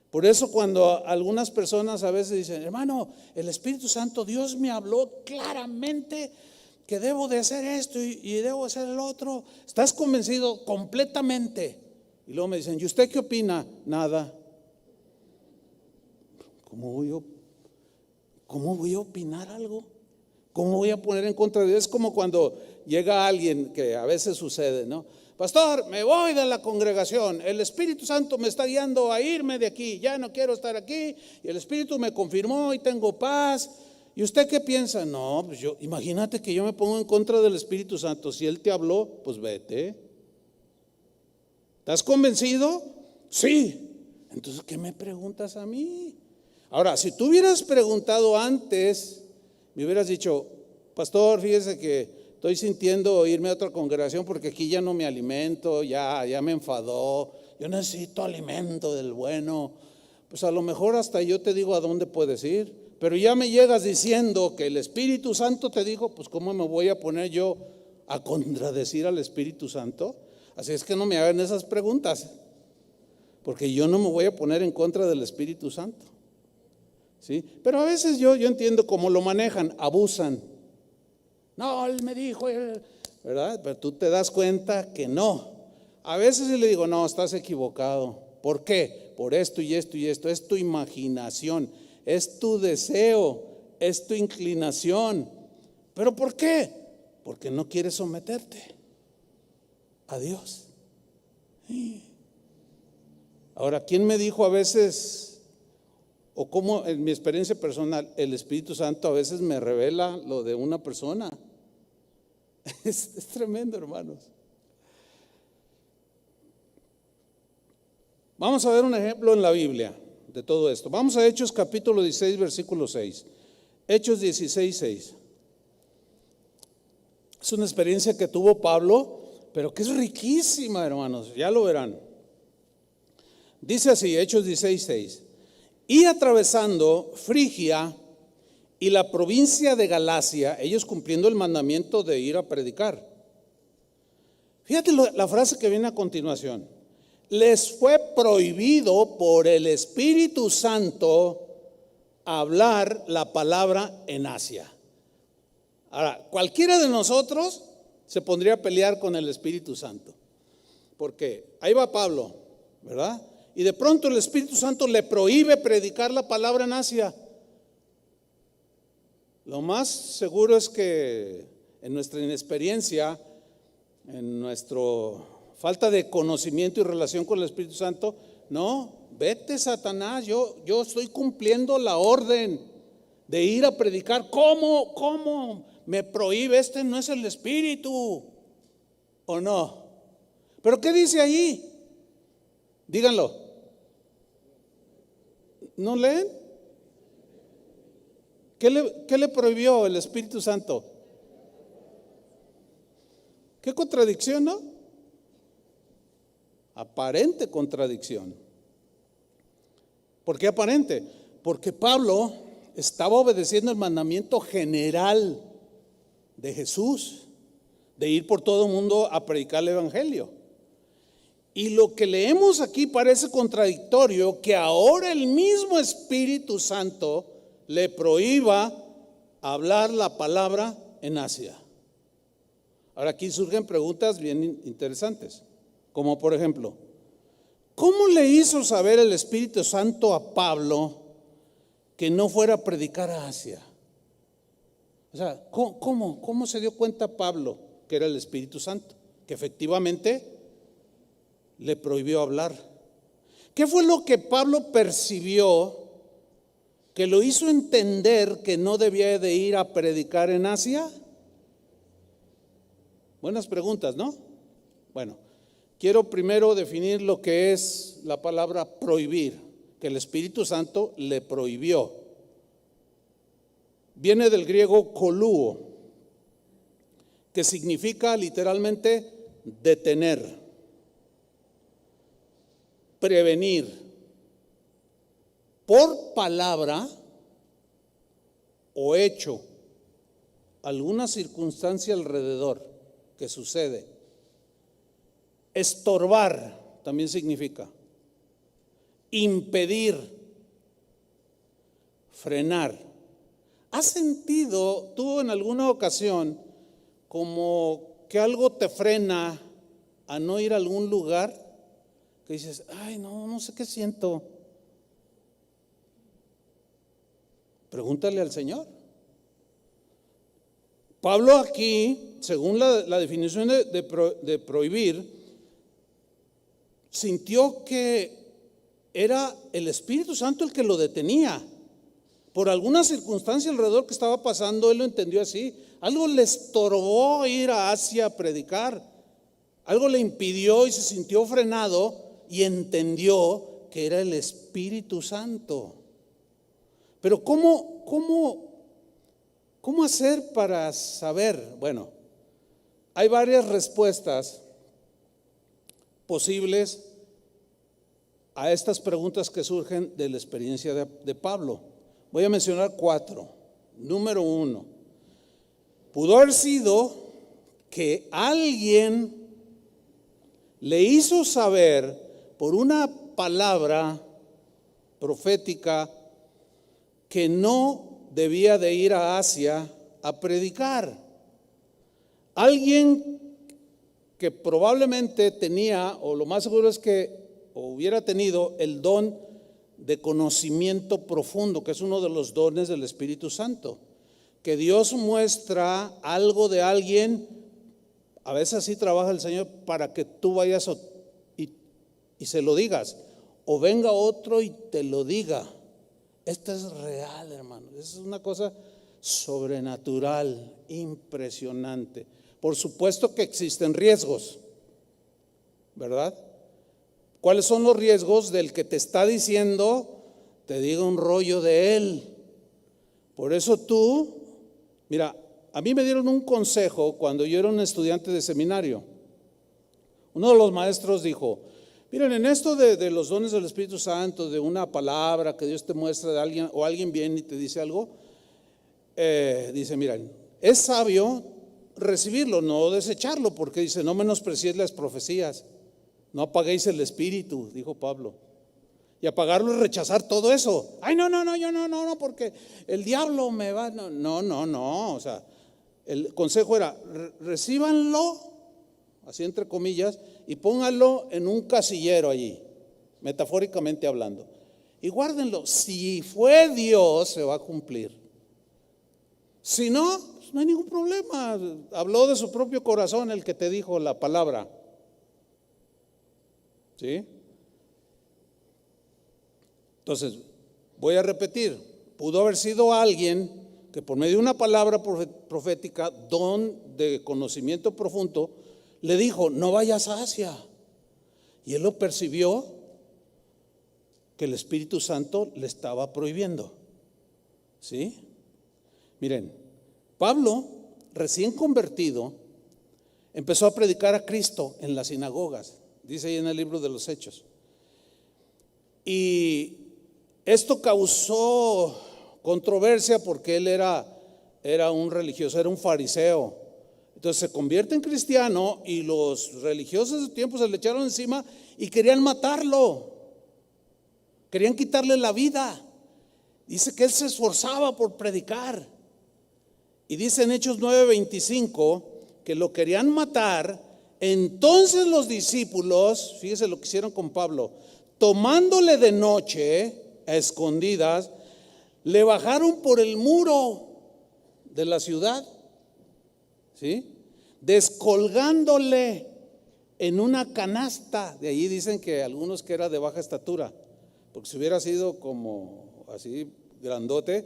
Por eso cuando algunas personas a veces dicen: hermano, el Espíritu Santo, Dios me habló claramente que debo de hacer esto y debo hacer el otro. ¿Estás convencido completamente? Y luego me dicen, ¿y usted qué opina? Nada. ¿Cómo voy a opinar algo? ¿Cómo voy a poner en contra de Dios? Es como cuando llega alguien, que a veces sucede, ¿no? Pastor, me voy de la congregación, el Espíritu Santo me está guiando a irme de aquí, ya no quiero estar aquí, y el Espíritu me confirmó y tengo paz. ¿Y usted qué piensa? No, pues imagínate que yo me pongo en contra del Espíritu Santo. Si Él te habló, pues vete. ¿Estás convencido? Sí. Entonces, ¿qué me preguntas a mí? Ahora, si tú hubieras preguntado antes, me hubieras dicho, pastor, fíjese que estoy sintiendo irme a otra congregación porque aquí ya no me alimento, ya me enfadó, yo necesito alimento del bueno. Pues a lo mejor hasta yo te digo a dónde puedes ir, pero ya me llegas diciendo que el Espíritu Santo te dijo, pues ¿cómo me voy a poner yo a contradecir al Espíritu Santo? Así es que no me hagan esas preguntas, porque yo no me voy a poner en contra del Espíritu Santo. ¿Sí? Pero a veces yo entiendo cómo lo manejan, abusan. No, él me dijo, ¿verdad? Pero tú te das cuenta que no. A veces le digo, no, estás equivocado. ¿Por qué? Por esto y esto y esto. Es tu imaginación, es tu deseo, es tu inclinación. ¿Pero por qué? Porque no quieres someterte a Dios. Ahora, ¿quién me dijo a veces, o cómo en mi experiencia personal, el Espíritu Santo a veces me revela lo de una persona? Es tremendo, hermanos. Vamos a ver un ejemplo en la Biblia de todo esto. Vamos a Hechos capítulo 16, versículo 6. Hechos 16, 6. Es una experiencia que tuvo Pablo, pero que es riquísima, hermanos. Ya lo verán. Dice así, Hechos 16, 6. Y atravesando Frigia y la provincia de Galacia, ellos cumpliendo el mandamiento de ir a predicar. Fíjate la frase que viene a continuación. Les fue prohibido por el Espíritu Santo hablar la palabra en Asia. Ahora, cualquiera de nosotros se pondría a pelear con el Espíritu Santo, porque ahí va Pablo, ¿verdad? Y de pronto el Espíritu Santo le prohíbe predicar la palabra en Asia. Lo más seguro es que en nuestra inexperiencia, en nuestra falta de conocimiento y relación con el Espíritu Santo, no, vete Satanás, yo estoy cumpliendo la orden de ir a predicar. ¿Cómo me prohíbe? Este no es el Espíritu, ¿o no? ¿Pero qué dice ahí? Díganlo. ¿No leen? ¿Qué le prohibió el Espíritu Santo? ¿Qué contradicción, no? Aparente contradicción. ¿Por qué aparente? Porque Pablo estaba obedeciendo el mandamiento general de Jesús, de ir por todo el mundo a predicar el evangelio. Y lo que leemos aquí parece contradictorio, que ahora el mismo Espíritu Santo le prohíba hablar la palabra en Asia. Ahora aquí surgen preguntas bien interesantes, como por ejemplo, ¿cómo le hizo saber el Espíritu Santo a Pablo que no fuera a predicar a Asia? O sea, ¿cómo se dio cuenta Pablo que era el Espíritu Santo? Que efectivamente le prohibió hablar. ¿Qué fue lo que Pablo percibió que lo hizo entender que no debía de ir a predicar en Asia? Buenas preguntas, ¿no? Bueno, quiero primero definir lo que es la palabra prohibir, que el Espíritu Santo le prohibió. Viene del griego koluo, que significa literalmente detener, prevenir, por palabra o hecho, alguna circunstancia alrededor que sucede. Estorbar también significa impedir, frenar. ¿Has sentido tú en alguna ocasión como que algo te frena a no ir a algún lugar que dices, ay, no sé qué siento. Pregúntale al Señor. Pablo aquí, según la definición de prohibir, sintió que era el Espíritu Santo el que lo detenía. Por alguna circunstancia alrededor que estaba pasando, él lo entendió así. Algo le estorbó ir a Asia a predicar. Algo le impidió y se sintió frenado y entendió que era el Espíritu Santo. Pero ¿cómo hacer para saber? Bueno, hay varias respuestas posibles a estas preguntas que surgen de la experiencia de Pablo. Voy a mencionar 4. Número 1, pudo haber sido que alguien le hizo saber por una palabra profética que no debía de ir a Asia a predicar. Alguien que probablemente tenía, o lo más seguro es que hubiera tenido el don de conocimiento profundo, que es uno de los dones del Espíritu Santo, que Dios muestra algo de alguien. A veces así trabaja el Señor, para que tú vayas y se lo digas, o venga otro y te lo diga. Esto es real, hermano. Es una cosa sobrenatural, impresionante. Por supuesto que existen riesgos, ¿verdad? ¿Cuáles son los riesgos del que te está diciendo, te diga un rollo de él? Por eso tú, mira, a mí me dieron un consejo cuando yo era un estudiante de seminario. Uno de los maestros dijo, miren, en esto de los dones del Espíritu Santo, de una palabra que Dios te muestra de alguien, o alguien viene y te dice algo, dice, miren, es sabio recibirlo, no desecharlo, porque dice, no menospreciéis las profecías, no apaguéis el espíritu, dijo Pablo. Y apagarlo es rechazar todo eso. Ay, no, yo no, porque el diablo me va. No. O sea, el consejo era, recíbanlo, así entre comillas, y pónganlo en un casillero allí, metafóricamente hablando. Y guárdenlo. Si fue Dios, se va a cumplir. Si no, pues no hay ningún problema. Habló de su propio corazón el que te dijo la palabra. ¿Sí? Entonces, voy a repetir, pudo haber sido alguien que por medio de una palabra profética, don de conocimiento profundo, le dijo, no vayas a Asia. Y él lo percibió que el Espíritu Santo le estaba prohibiendo. ¿Sí? Miren, Pablo, recién convertido, empezó a predicar a Cristo en las sinagogas. Dice ahí en el libro de los Hechos. Y esto causó controversia porque él era un religioso, era un fariseo. Entonces se convierte en cristiano y los religiosos de su tiempo se le echaron encima y querían matarlo. Querían quitarle la vida. Dice que él se esforzaba por predicar. Y dice en Hechos 9:25 que lo querían matar. Entonces los discípulos, fíjese lo que hicieron con Pablo, tomándole de noche a escondidas, le bajaron por el muro de la ciudad, ¿sí? Descolgándole en una canasta. De allí dicen que algunos que era de baja estatura, porque si hubiera sido como así grandote,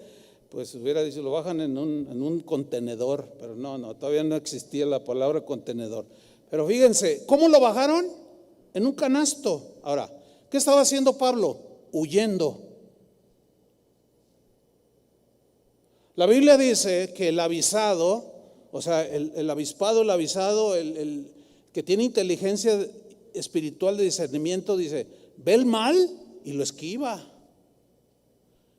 pues hubiera dicho, lo bajan en un contenedor, pero no, todavía no existía la palabra contenedor. Pero fíjense, ¿cómo lo bajaron? En un canasto. Ahora, ¿qué estaba haciendo Pablo? Huyendo. La Biblia dice que el avisado, o sea, el avispado, el avisado, el que tiene inteligencia espiritual de discernimiento, dice, ve el mal y lo esquiva.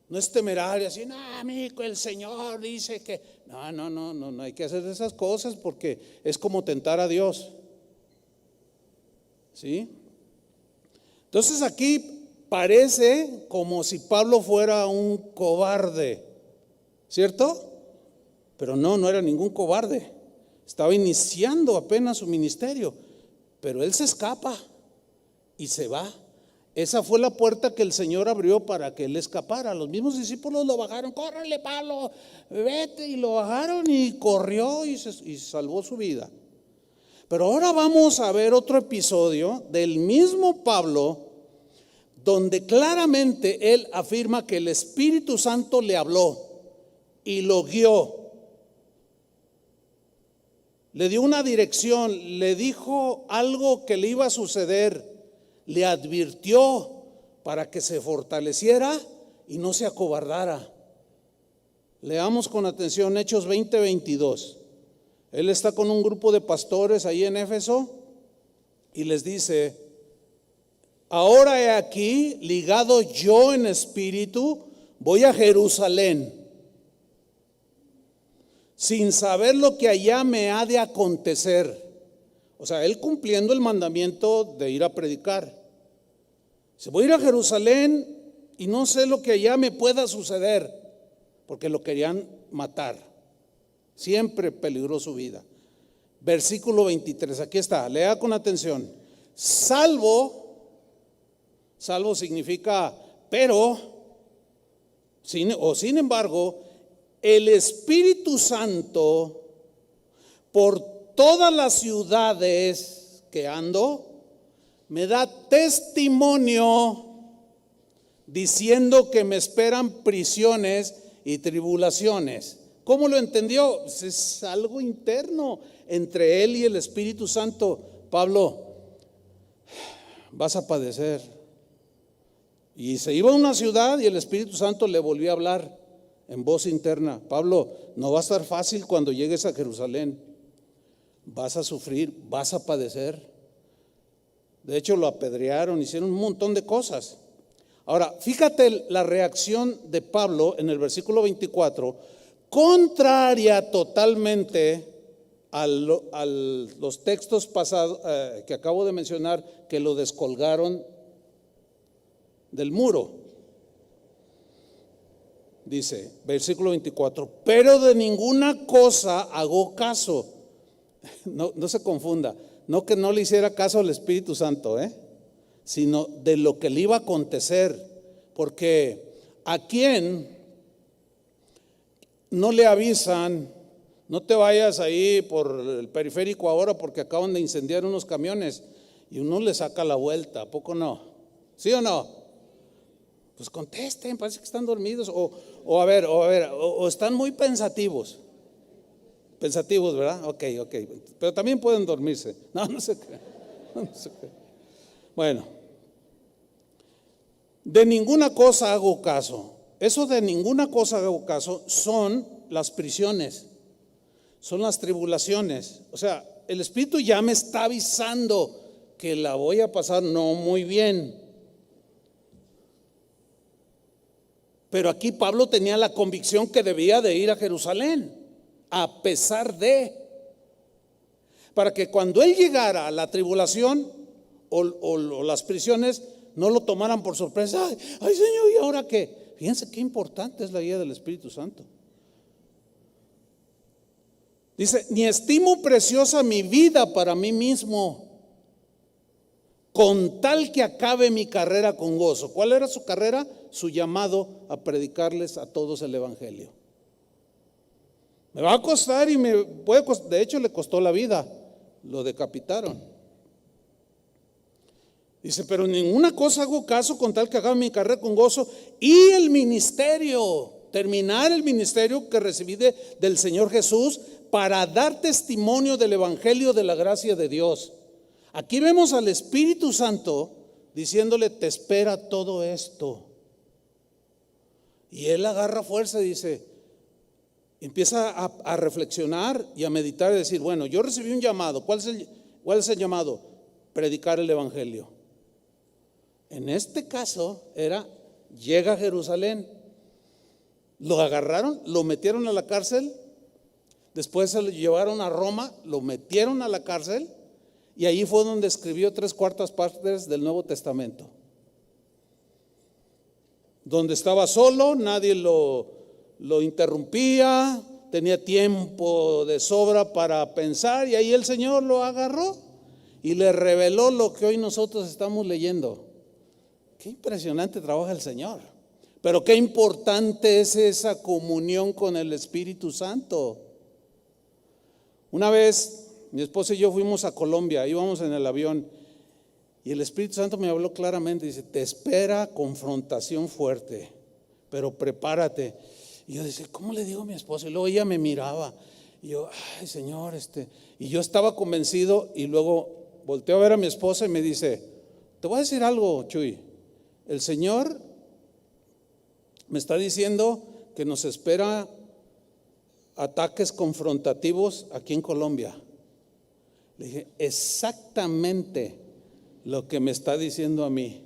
No es temerario, así, no, amigo, el Señor dice que, no hay que hacer esas cosas porque es como tentar a Dios. ¿Sí? Entonces aquí parece como si Pablo fuera un cobarde, ¿cierto? Pero no era ningún cobarde. Estaba iniciando apenas su ministerio, pero él se escapa y se va. Esa fue la puerta que el Señor abrió para que él escapara. Los mismos discípulos lo bajaron, córrele Pablo, vete, y lo bajaron y corrió y salvó su vida. Pero ahora vamos a ver otro episodio del mismo Pablo, donde claramente él afirma que el Espíritu Santo le habló y lo guió. Le dio una dirección, le dijo algo que le iba a suceder, le advirtió para que se fortaleciera y no se acobardara. Leamos con atención Hechos 20:22. Él está con un grupo de pastores ahí en Éfeso y les dice: ahora he aquí, ligado yo en espíritu, voy a Jerusalén, sin saber lo que allá me ha de acontecer. O sea, él cumpliendo el mandamiento de ir a predicar. Se voy a ir a Jerusalén y no sé lo que allá me pueda suceder, porque lo querían matar. Siempre peligró su vida. Versículo 23, aquí está, lea con atención. Salvo significa pero, sin embargo, el Espíritu Santo por todas las ciudades que ando me da testimonio diciendo que me esperan prisiones y tribulaciones. ¿Cómo lo entendió? Pues es algo interno entre él y el Espíritu Santo. Pablo, vas a padecer. Y se iba a una ciudad y el Espíritu Santo le volvió a hablar en voz interna: Pablo, no va a estar fácil cuando llegues a Jerusalén. Vas a sufrir, vas a padecer. De hecho, lo apedrearon, hicieron un montón de cosas. Ahora, fíjate la reacción de Pablo en el versículo 24, contraria totalmente a los textos pasados que acabo de mencionar, que lo descolgaron del muro. Dice, versículo 24, pero de ninguna cosa hago caso. No se confunda, no que no le hiciera caso al Espíritu Santo, sino de lo que le iba a acontecer. Porque a quién no le avisan: no te vayas ahí por el periférico ahora porque acaban de incendiar unos camiones, y uno le saca la vuelta? ¿A poco no? ¿Sí o no? Pues contesten, parece que están dormidos o están muy pensativos. Pensativos, ¿verdad? Ok. Pero también pueden dormirse. No sé qué. Bueno, de ninguna cosa hago caso. Eso de ninguna cosa hago caso son las prisiones, son las tribulaciones. O sea, el Espíritu ya me está avisando que la voy a pasar no muy bien. Pero aquí Pablo tenía la convicción que debía de ir a Jerusalén, a pesar de, para que cuando él llegara a la tribulación o las prisiones, no lo tomaran por sorpresa. Ay Señor, ¿y ahora qué? Fíjense qué importante es la guía del Espíritu Santo. Dice, ni estimo preciosa mi vida para mí mismo, con tal que acabe mi carrera con gozo. ¿Cuál era su carrera? Su llamado a predicarles a todos el Evangelio. Me va a costar y me puede costar. De hecho, le costó la vida, lo decapitaron. Dice, pero ninguna cosa hago caso, con tal que acabe mi carrera con gozo y el ministerio, terminar el ministerio que recibí del Señor Jesús, para dar testimonio del Evangelio de la gracia de Dios. Aquí vemos al Espíritu Santo diciéndole: te espera todo esto. Y él agarra fuerza y dice, empieza a reflexionar y a meditar y decir: bueno, yo recibí un llamado. ¿Cuál es el llamado? Predicar el Evangelio. En este caso llega a Jerusalén. Lo agarraron, lo metieron a la cárcel. Después se lo llevaron a Roma, lo metieron a la cárcel. Y ahí fue donde escribió 3/4 partes del Nuevo Testamento. Donde estaba solo, nadie lo interrumpía, tenía tiempo de sobra para pensar y ahí el Señor lo agarró y le reveló lo que hoy nosotros estamos leyendo. Qué impresionante trabaja el Señor, pero qué importante es esa comunión con el Espíritu Santo. Una vez mi esposa y yo fuimos a Colombia, íbamos en el avión y el Espíritu Santo me habló claramente, dice, te espera confrontación fuerte, pero prepárate. Y yo decía, ¿cómo le digo a mi esposa? Y luego ella me miraba y yo, ay Señor, y yo estaba convencido y luego volteo a ver a mi esposa y me dice, te voy a decir algo, Chuy, el Señor me está diciendo que nos espera ataques confrontativos aquí en Colombia. Le dije, exactamente lo que me está diciendo a mí.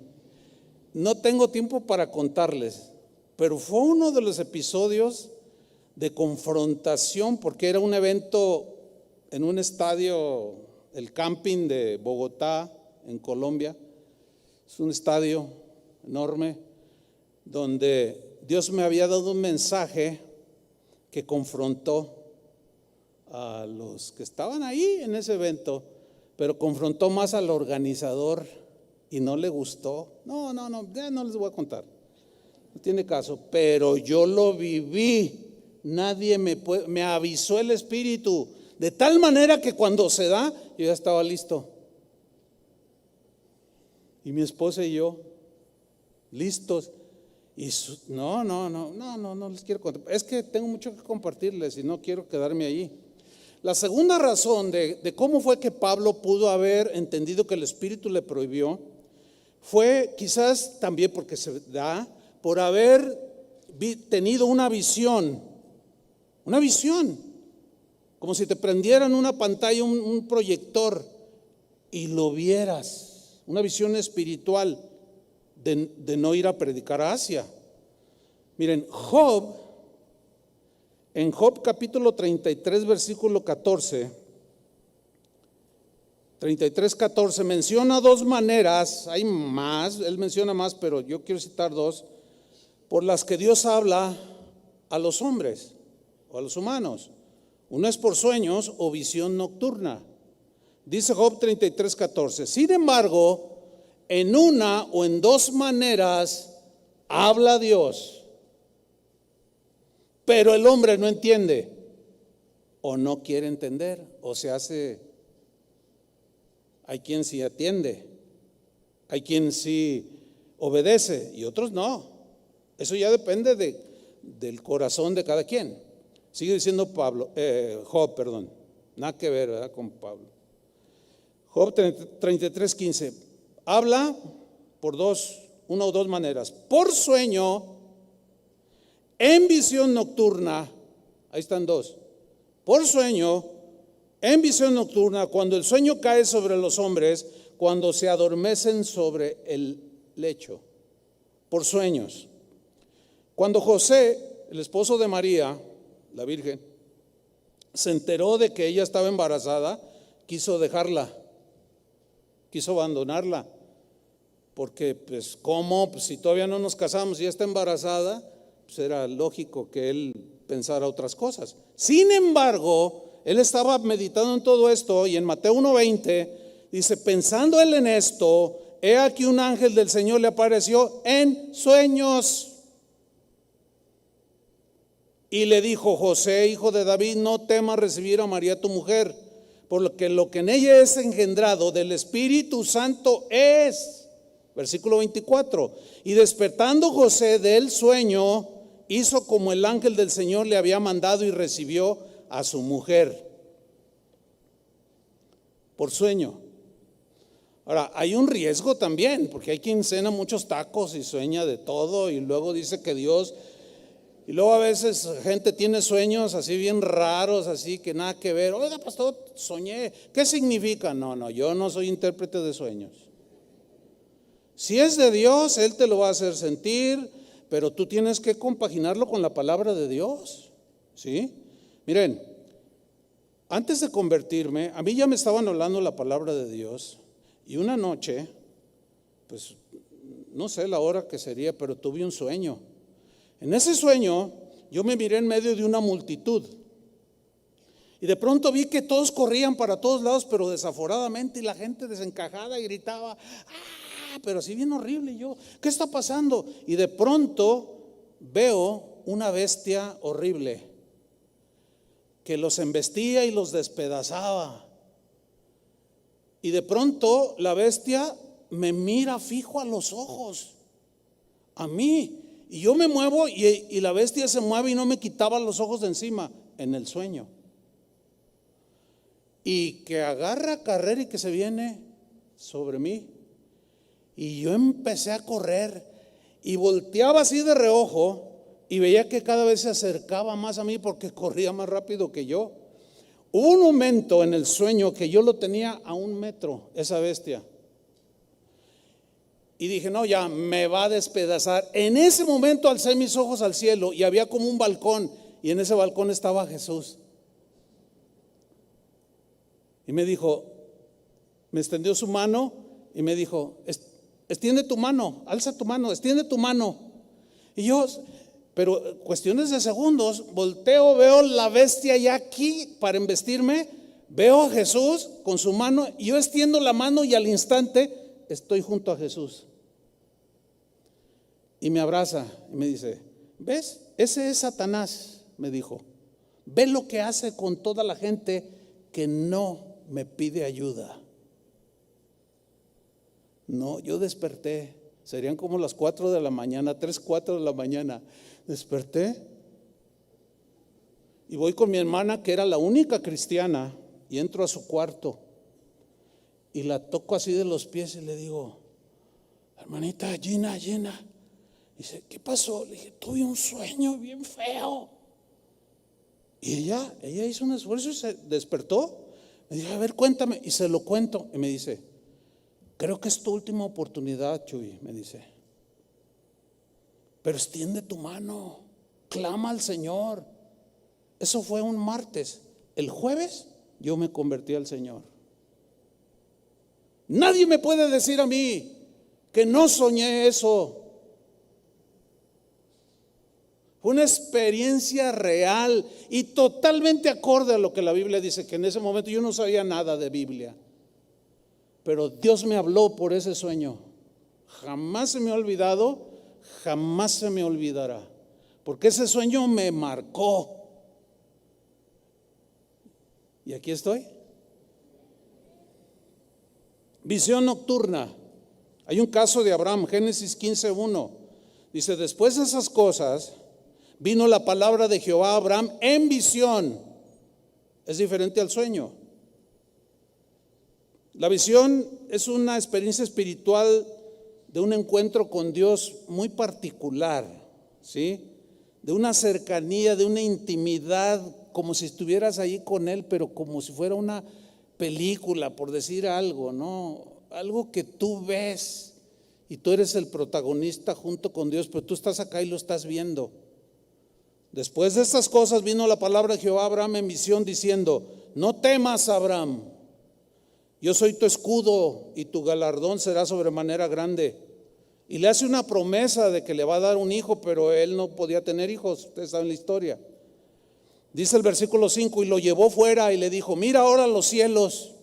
No tengo tiempo para contarles, pero fue uno de los episodios de confrontación porque era un evento en un estadio, el camping de Bogotá, en Colombia. Es un estadio enorme donde Dios me había dado un mensaje que confrontó a los que estaban ahí en ese evento, pero confrontó más al organizador y no le gustó. No, ya no les voy a contar, no tiene caso, pero yo lo viví. Nadie me avisó el Espíritu, de tal manera que cuando se da, yo ya estaba listo. Y mi esposa y yo, listos. Y no les quiero contar. Es que tengo mucho que compartirles y no quiero quedarme allí. La segunda razón de cómo fue que Pablo pudo haber entendido que el Espíritu le prohibió fue quizás también porque se da por haber tenido una visión, como si te prendieran una pantalla, un proyector y lo vieras, una visión espiritual de no ir a predicar a Asia. Miren, en Job capítulo 33 versículo 14, 33:14 menciona dos maneras, hay más, él menciona más, pero yo quiero citar dos, por las que Dios habla a los hombres o a los humanos. Uno es por sueños o visión nocturna. Dice Job 33:14, sin embargo, en una o en dos maneras habla Dios, pero el hombre no entiende o no quiere entender o se hace. Hay quien sí atiende, hay quien sí obedece y otros no. Eso ya depende del corazón de cada quien. Sigue diciendo Job, nada que ver, ¿verdad?, con Pablo. Job 33:15 habla por una o dos maneras: por sueño, en visión nocturna. Ahí están dos: por sueño, en visión nocturna, cuando el sueño cae sobre los hombres, cuando se adormecen sobre el lecho. Por sueños. Cuando José, el esposo de María, la Virgen, se enteró de que ella estaba embarazada, quiso dejarla, quiso abandonarla, porque pues ¿cómo? Pues si todavía no nos casamos y ya está embarazada, pues era lógico que él pensara otras cosas. Sin embargo, él estaba meditando en todo esto y en Mateo 1:20 dice, pensando él en esto, he aquí un ángel del Señor le apareció en sueños y le dijo, José, hijo de David, no temas recibir a María tu mujer, porque lo que en ella es engendrado del Espíritu Santo es. Versículo 24, y despertando José del sueño, hizo como el ángel del Señor le había mandado y recibió a su mujer. Por sueño. Ahora, hay un riesgo también, porque hay quien cena muchos tacos y sueña de todo y luego dice que Dios, y luego a veces gente tiene sueños así bien raros, así que nada que ver. Oiga, pastor, soñé. ¿Qué significa? No, yo no soy intérprete de sueños. Si es de Dios, Él te lo va a hacer sentir, pero tú tienes que compaginarlo con la palabra de Dios, ¿sí? Miren, antes de convertirme, a mí ya me estaban hablando la palabra de Dios y una noche, pues no sé la hora que sería, pero tuve un sueño. En ese sueño yo me miré en medio de una multitud Y de pronto vi que todos corrían para todos lados, pero desaforadamente, y la gente desencajada y gritaba, ¡ah! Pero así bien horrible. Y yo, ¿qué está pasando? Y de pronto veo una bestia horrible que los embestía y los despedazaba. Y de pronto la bestia me mira fijo a los ojos, a mí. Y yo me muevo y la bestia se mueve y no me quitaba los ojos de encima en el sueño. Y que agarra a carrera y que se viene sobre mí. Y yo empecé a correr y volteaba así de reojo y veía que cada vez se acercaba más a mí porque corría más rápido que yo. Hubo un momento en el sueño que yo lo tenía a 1 metro, esa bestia. Y dije, no, ya me va a despedazar. En ese momento alcé mis ojos al cielo y había como un balcón, y en ese balcón estaba Jesús. Y me dijo, me extendió su mano y me dijo, extiende tu mano, alza tu mano, extiende tu mano. Y yo, pero cuestiones de segundos, volteo, veo la bestia ya aquí para embestirme, veo a Jesús con su mano, y yo extiendo la mano y al instante estoy junto a Jesús. Y me abraza y me dice, ¿ves? Ese es Satanás, me dijo. Ve lo que hace con toda la gente que no me pide ayuda. No, yo desperté, serían como las 4 de la mañana, 3, 4 de la mañana. Desperté y voy con mi hermana, que era la única cristiana, y entro a su cuarto y la toco así de los pies y le digo, hermanita Gina. Dice, ¿qué pasó? Le dije, tuve un sueño bien feo. Y ella hizo un esfuerzo y se despertó. Me dijo, a ver, cuéntame. Y se lo cuento. Y me dice, creo que es tu última oportunidad, Chuy. Me dice, pero extiende tu mano, clama al Señor. Eso fue un martes. El jueves yo me convertí al Señor. Nadie me puede decir a mí que no soñé eso. Fue una experiencia real y totalmente acorde a lo que la Biblia dice, que en ese momento yo no sabía nada de Biblia. Pero Dios me habló por ese sueño. Jamás se me ha olvidado, jamás se me olvidará. Porque ese sueño me marcó. Y aquí estoy. Visión nocturna. Hay un caso de Abraham, Génesis 15:1. Dice, después de esas cosas, vino la palabra de Jehová a Abraham en visión. Es diferente al sueño. La visión es una experiencia espiritual de un encuentro con Dios muy particular, ¿sí? De una cercanía, de una intimidad, como si estuvieras ahí con Él, pero como si fuera una película, por decir algo, ¿no? Algo que tú ves y tú eres el protagonista junto con Dios, pero tú estás acá y lo estás viendo. Después de estas cosas vino la palabra de Jehová a Abraham en visión diciendo, no temas, Abraham, yo soy tu escudo y tu galardón será sobremanera grande. Y le hace una promesa de que le va a dar un hijo, pero él no podía tener hijos, ustedes saben la historia. Dice el versículo 5, y lo llevó fuera y le dijo, mira ahora los cielos.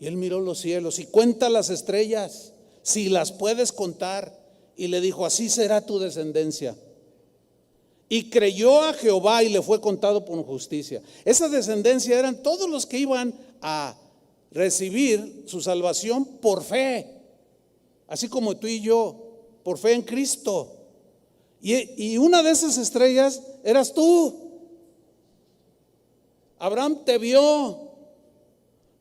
Y él miró los cielos y cuenta las estrellas, si las puedes contar. Y le dijo, así será tu descendencia. Y creyó a Jehová y le fue contado por justicia. Esa descendencia eran todos los que iban a recibir su salvación por fe, así como tú y yo, por fe en Cristo. Y una de esas estrellas eras tú. Abraham te vio,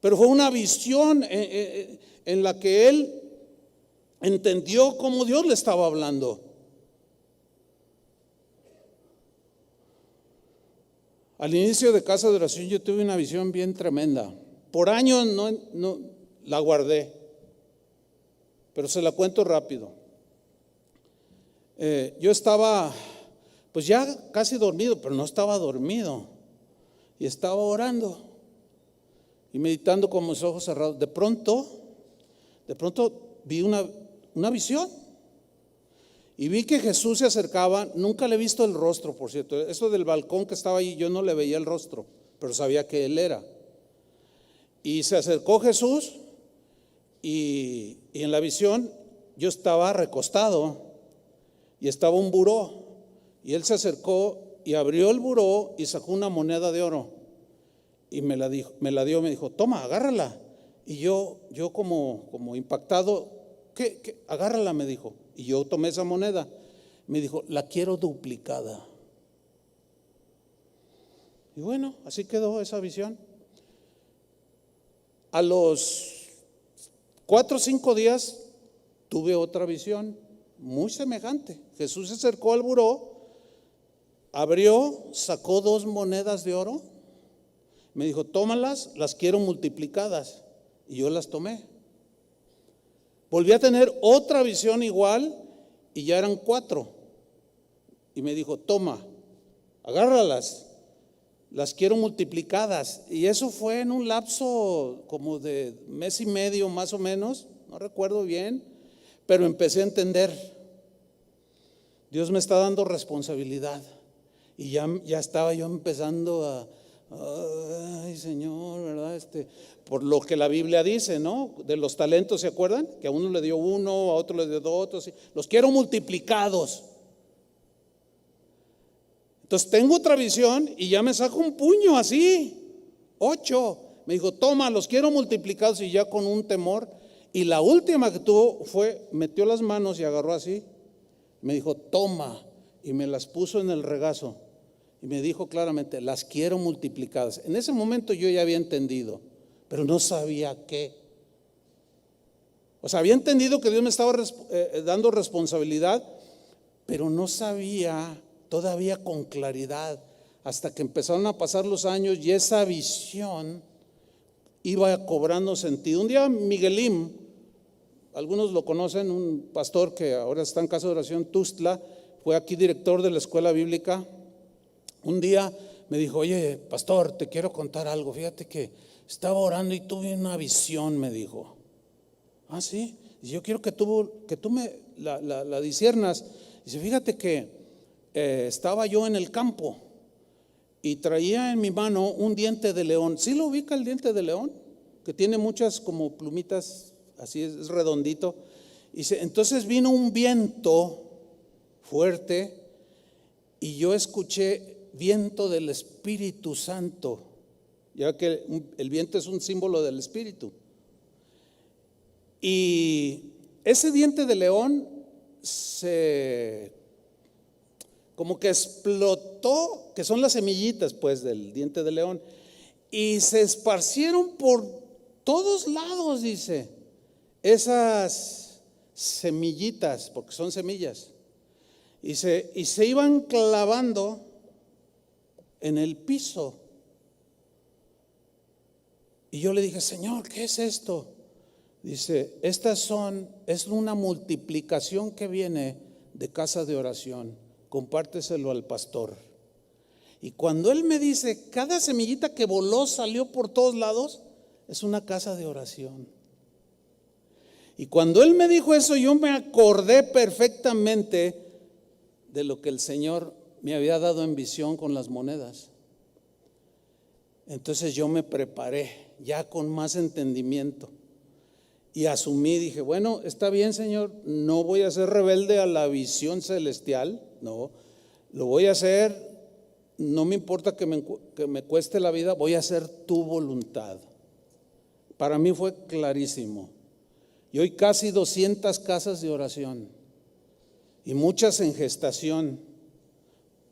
pero fue una visión en la que él entendió cómo Dios le estaba hablando. Al inicio de Casa de Oración yo tuve una visión bien tremenda. Por años no la guardé, pero se la cuento rápido. Yo estaba pues ya casi dormido, pero no estaba dormido. Y estaba orando y meditando con mis ojos cerrados. De pronto vi una visión. Y vi que Jesús se acercaba. Nunca le he visto el rostro, por cierto. Eso del balcón que estaba ahí, yo no le veía el rostro. pero sabía que Él era. Y se acercó Jesús y en la visión yo estaba recostado y estaba un buró. Y Él se acercó y abrió el buró y sacó una moneda de oro y me la dio, me dijo, toma, agárrala. Y yo como impactado, ¿qué? Agárrala, me dijo. Y yo tomé esa moneda. Me dijo, la quiero duplicada. Y bueno, así quedó esa visión. A los 4 o 5 días tuve otra visión muy semejante. Jesús se acercó al buró, abrió, sacó 2 monedas de oro, me dijo, tómalas, las quiero multiplicadas. Y yo las tomé. Volví a tener otra visión igual y ya eran 4. Y me dijo, toma, agárralas, las quiero multiplicadas. Y eso fue en un lapso como de 1 mes y medio más o menos, no recuerdo bien, pero empecé a entender. Dios me está dando responsabilidad. Y ya estaba yo empezando ay Señor, ¿verdad? Por lo que la Biblia dice, ¿no? De los talentos, ¿se acuerdan? Que a uno le dio 1, a otro le dio 2, los quiero multiplicados. Entonces tengo otra visión y ya me saco un puño así, 8. Me dijo, toma, los quiero multiplicados, y ya con un temor. Y la última que tuvo fue, metió las manos y agarró así. Me dijo, toma, y me las puso en el regazo. Y me dijo claramente, las quiero multiplicadas. En ese momento yo ya había entendido, pero no sabía qué. O sea, había entendido que Dios me estaba dando responsabilidad, pero no sabía todavía con claridad, hasta que empezaron a pasar los años y esa visión iba cobrando sentido. Un día Miguelín, algunos lo conocen, un pastor que ahora está en Casa de Oración Tuxtla, fue aquí director de la escuela bíblica. Un día me dijo, oye pastor, te quiero contar algo, fíjate que estaba orando y tuve una visión, me dijo. Ah, sí, y yo quiero que tú me la disciernas. Dice, fíjate que estaba yo en el campo y traía en mi mano un diente de león. ¿Sí lo ubica el diente de león? Que tiene muchas como plumitas, así es redondito. Dice, entonces vino un viento fuerte y yo escuché viento del Espíritu Santo, ya que el viento es un símbolo del Espíritu. Y ese diente de león como que explotó, que son las semillitas pues del diente de león, y se esparcieron por todos lados, dice, esas semillitas, porque son semillas, y se iban clavando en el piso. Y yo le dije, Señor, ¿qué es esto? Dice, es una multiplicación que viene de casa de oración, compárteselo al pastor. Y cuando él me dice, cada semillita que voló salió por todos lados, es una casa de oración. Y cuando él me dijo eso, yo me acordé perfectamente de lo que el Señor me había dado en visión con las monedas. Entonces yo me preparé ya con más entendimiento y asumí, dije, bueno, está bien Señor, no voy a ser rebelde a la visión celestial, no, lo voy a hacer, no me importa que me cueste la vida, voy a hacer tu voluntad. Para mí fue clarísimo. Y hoy casi 200 casas de oración y muchas en gestación,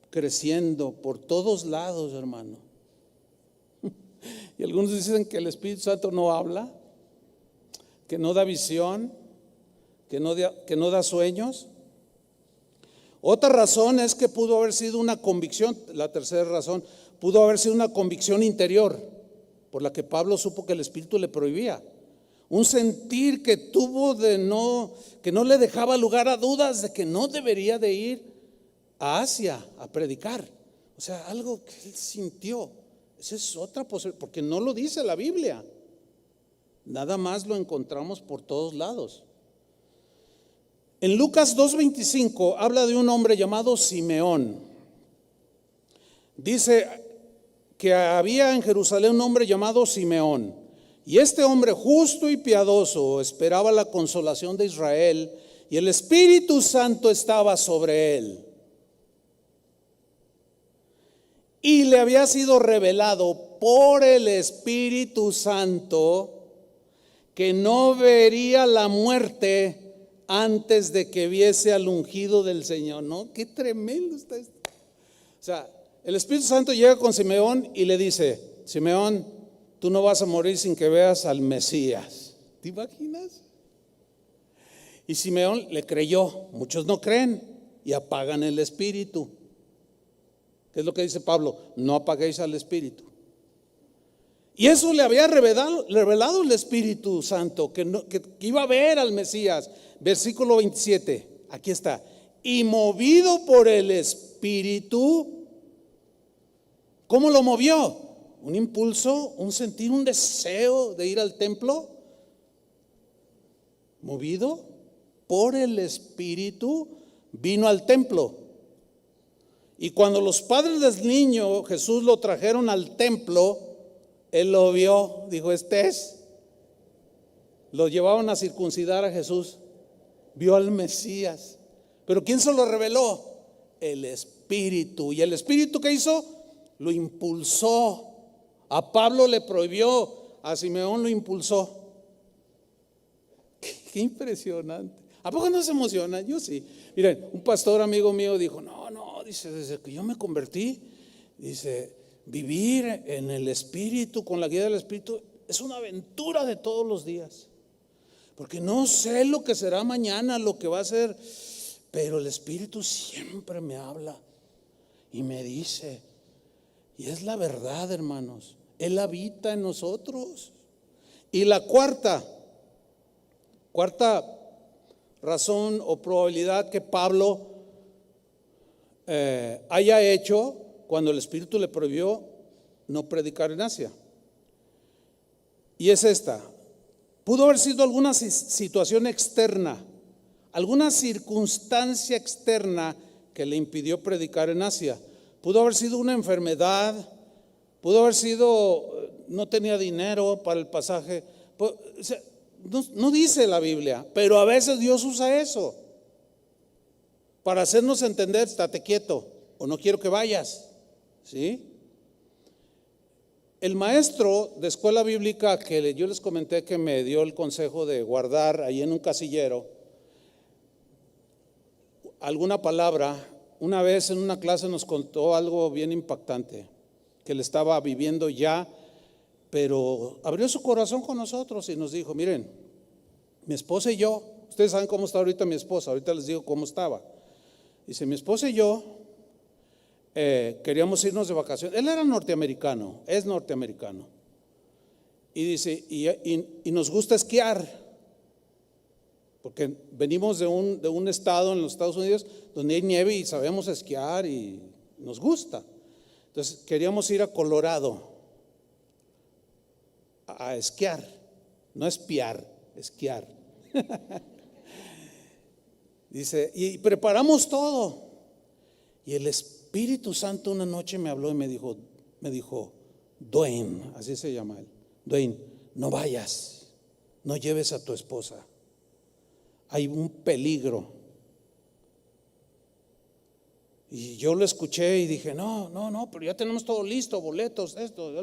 creciendo por todos lados, hermano. Y algunos dicen que el Espíritu Santo no habla, que no da visión, que no da sueños. Otra razón es que pudo haber sido una convicción, la tercera razón, pudo haber sido una convicción interior, por la que Pablo supo que el Espíritu le prohibía. Un sentir que tuvo que no le dejaba lugar a dudas de que no debería de ir a Asia a predicar. O sea, algo que él sintió. Esa es otra posibilidad, porque no lo dice la Biblia. Nada más lo encontramos por todos lados. En Lucas 2:25 habla de un hombre llamado Simeón. Dice que había en Jerusalén un hombre llamado Simeón. Y este hombre justo y piadoso esperaba la consolación de Israel, y el Espíritu Santo estaba sobre él. Y le había sido revelado por el Espíritu Santo que no vería la muerte antes de que viese al ungido del Señor. ¿No? Qué tremendo está esto. O sea, el Espíritu Santo llega con Simeón y le dice: Simeón, tú no vas a morir sin que veas al Mesías. ¿Te imaginas? Y Simeón le creyó. Muchos no creen y apagan el Espíritu. ¿Qué es lo que dice Pablo? No apaguéis al Espíritu. Y eso le había revelado el Espíritu Santo, que iba a ver al Mesías. Versículo 27, aquí está. Y movido por el Espíritu, ¿cómo lo movió? Un impulso, un sentir, un deseo de ir al templo. Movido por el Espíritu, vino al templo. Y cuando los padres del niño Jesús lo trajeron al templo, él lo vio, dijo: este es. Lo llevaban a circuncidar a Jesús. Vio al Mesías. Pero ¿quién se lo reveló? El Espíritu. ¿Y el Espíritu qué hizo? Lo impulsó. A Pablo le prohibió, a Simeón lo impulsó. Qué impresionante. ¿A poco no se emociona? Yo sí. Miren, un pastor amigo mío dijo: no, dice, desde que yo me convertí, dice, vivir en el Espíritu, con la guía del Espíritu, es una aventura de todos los días. Porque no sé lo que será mañana, lo que va a ser, pero el Espíritu siempre me habla y me dice, y es la verdad, hermanos, Él habita en nosotros. Y la cuarta razón o probabilidad que Pablo haya hecho cuando el Espíritu le prohibió no predicar en Asia, y es esta: pudo haber sido alguna situación externa, alguna circunstancia externa que le impidió predicar en Asia. Pudo haber sido una enfermedad, pudo haber sido no tenía dinero para el pasaje. No dice la Biblia, pero a veces Dios usa eso para hacernos entender: estate quieto o no quiero que vayas. ¿Sí? El maestro de escuela bíblica que yo les comenté que me dio el consejo de guardar ahí en un casillero alguna palabra, una vez en una clase nos contó algo bien impactante que él estaba viviendo ya, pero abrió su corazón con nosotros y nos dijo: miren, mi esposa y yo, ustedes saben cómo está ahorita mi esposa, ahorita les digo cómo estaba. Dice: mi esposa y yo queríamos irnos de vacaciones. Él era norteamericano, es norteamericano. Y dice, y nos gusta esquiar, porque venimos de un estado en los Estados Unidos donde hay nieve y sabemos esquiar y nos gusta. Entonces queríamos ir a Colorado a esquiar, no espiar, esquiar. Dice, y preparamos todo. Y el Espíritu Santo una noche me habló y me dijo, Dwayne, así se llama él, Dwayne, no vayas, no lleves a tu esposa, hay un peligro. Y yo lo escuché y dije, no, pero ya tenemos todo listo, boletos, esto.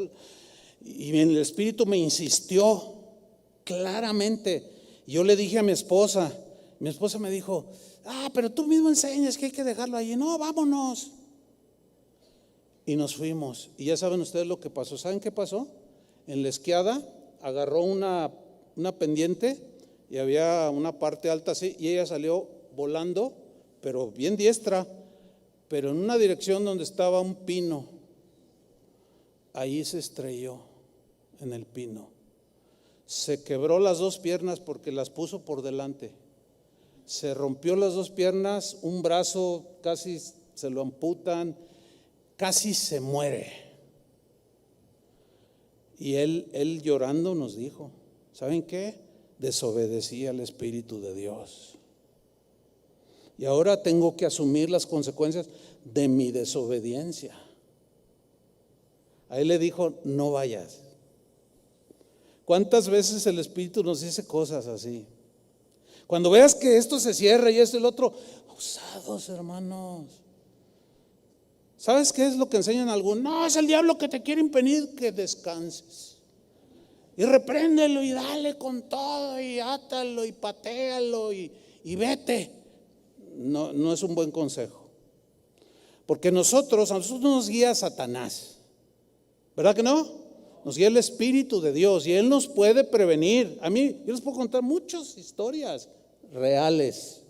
Y el Espíritu me insistió claramente. Yo le dije a mi esposa me dijo, pero tú mismo enseñas que hay que dejarlo allí. No, vámonos. Y nos fuimos. Y ya saben ustedes lo que pasó. ¿Saben qué pasó? En la esquiada agarró una pendiente y había una parte alta así, y ella salió volando, pero bien diestra, pero en una dirección donde estaba un pino. Ahí se estrelló en el pino. Se quebró las dos piernas porque las puso por delante. Se rompió las dos piernas, un brazo casi se lo amputan, casi se muere. Y él llorando nos dijo, ¿saben qué? Desobedecí al Espíritu de Dios. Y ahora tengo que asumir las consecuencias de mi desobediencia. A él le dijo, no vayas. ¿Cuántas veces el Espíritu nos dice cosas así? Cuando veas que esto se cierra y esto y el otro, abusados, hermanos. ¿Sabes qué es lo que enseñan algunos? No, es el diablo que te quiere impedir que descanses. Y repréndelo y dale con todo y átalo y patéalo y vete. No, no es un buen consejo. Porque a nosotros nos guía Satanás. ¿Verdad que no? Nos guía el Espíritu de Dios y Él nos puede prevenir. A mí, yo les puedo contar muchas historias reales.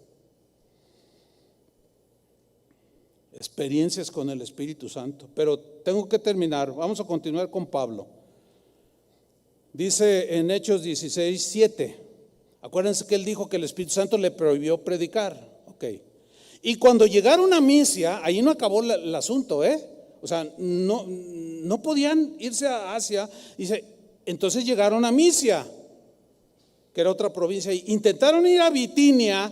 Experiencias con el Espíritu Santo. Pero tengo que terminar. Vamos a continuar con Pablo. Dice en Hechos 16:7. Acuérdense que él dijo que el Espíritu Santo le prohibió predicar. Ok. Y cuando llegaron a Misia, ahí no acabó el asunto, O sea, no podían irse a Asia. Dice, entonces llegaron a Misia, que era otra provincia. Intentaron ir a Bitinia,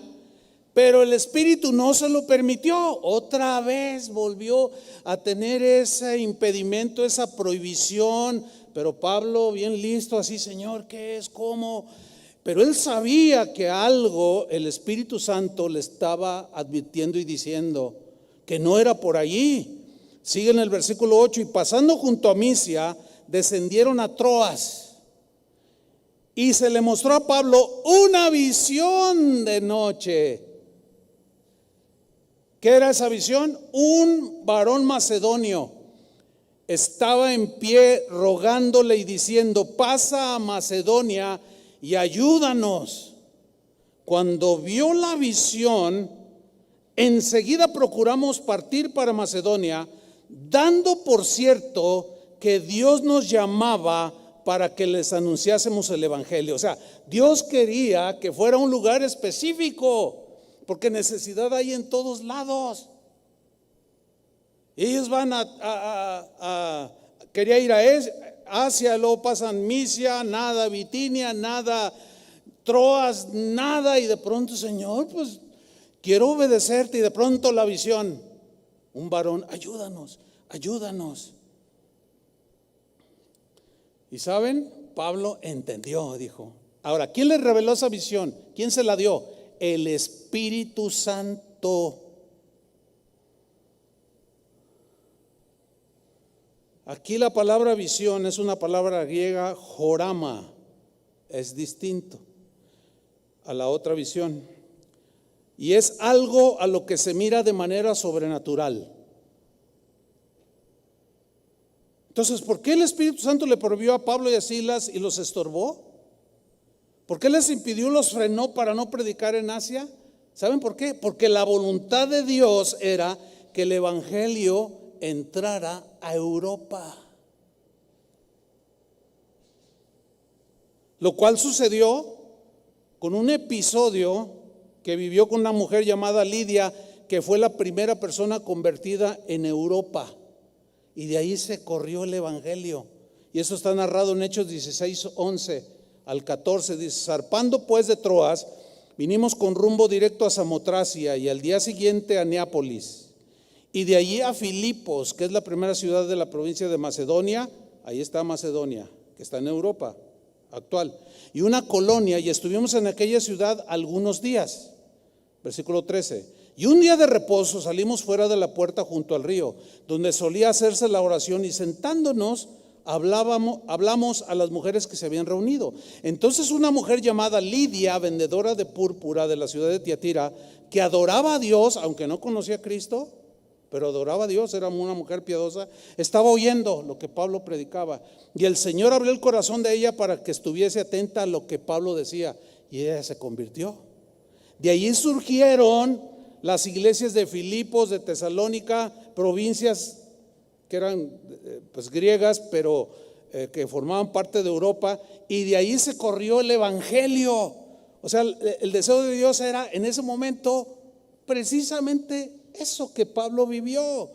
pero el Espíritu no se lo permitió. Otra vez volvió a tener ese impedimento, esa prohibición. Pero Pablo, bien listo, así, Señor, ¿qué es? ¿Cómo? Pero él sabía que algo el Espíritu Santo le estaba advirtiendo y diciendo que no era por allí. Sigue en el versículo 8, y pasando junto a Misia, descendieron a Troas. Y se le mostró a Pablo una visión de noche. ¿Qué era esa visión? Un varón macedonio estaba en pie rogándole y diciendo, pasa a Macedonia y ayúdanos. Cuando vio la visión, enseguida procuramos partir para Macedonia, dando por cierto que Dios nos llamaba para que les anunciásemos el evangelio. O sea, Dios quería que fuera un lugar específico, porque necesidad hay en todos lados. Ellos van quería ir a Asia, luego pasan Misia, nada, Bitinia, nada, Troas, nada, y de pronto, Señor, pues quiero obedecerte, y de pronto la visión, un varón, ayúdanos, ayúdanos. Y saben, Pablo entendió, dijo. Ahora, ¿quién le reveló esa visión? ¿Quién se la dio? El Espíritu Santo. Aquí la palabra visión es una palabra griega, jorama, es distinto a la otra visión. Y es algo a lo que se mira de manera sobrenatural. Entonces, ¿por qué el Espíritu Santo le prohibió a Pablo y a Silas y los estorbó? ¿Por qué les impidió, los frenó para no predicar en Asia? ¿Saben por qué? Porque la voluntad de Dios era que el evangelio entrara a Europa. Lo cual sucedió con un episodio que vivió con una mujer llamada Lidia, que fue la primera persona convertida en Europa. Y de ahí se corrió el evangelio. Y eso está narrado en Hechos 16:11 al 14. Dice, zarpando pues de Troas, vinimos con rumbo directo a Samotracia y al día siguiente a Neápolis. Y de allí a Filipos, que es la primera ciudad de la provincia de Macedonia. Ahí está Macedonia, que está en Europa actual. Y una colonia, y estuvimos en aquella ciudad algunos días. Versículo 13. Y un día de reposo salimos fuera de la puerta junto al río, donde solía hacerse la oración, y sentándonos hablamos a las mujeres que se habían reunido. Entonces una mujer llamada Lidia, vendedora de púrpura de la ciudad de Tiatira, que adoraba a Dios, aunque no conocía a Cristo, pero adoraba a Dios, era una mujer piadosa, estaba oyendo lo que Pablo predicaba. Y el Señor abrió el corazón de ella para que estuviese atenta a lo que Pablo decía, y ella se convirtió. De allí surgieron las iglesias de Filipos, de Tesalónica, provincias que eran pues griegas, pero que formaban parte de Europa, y de ahí se corrió el evangelio. O sea, el deseo de Dios era en ese momento precisamente eso que Pablo vivió.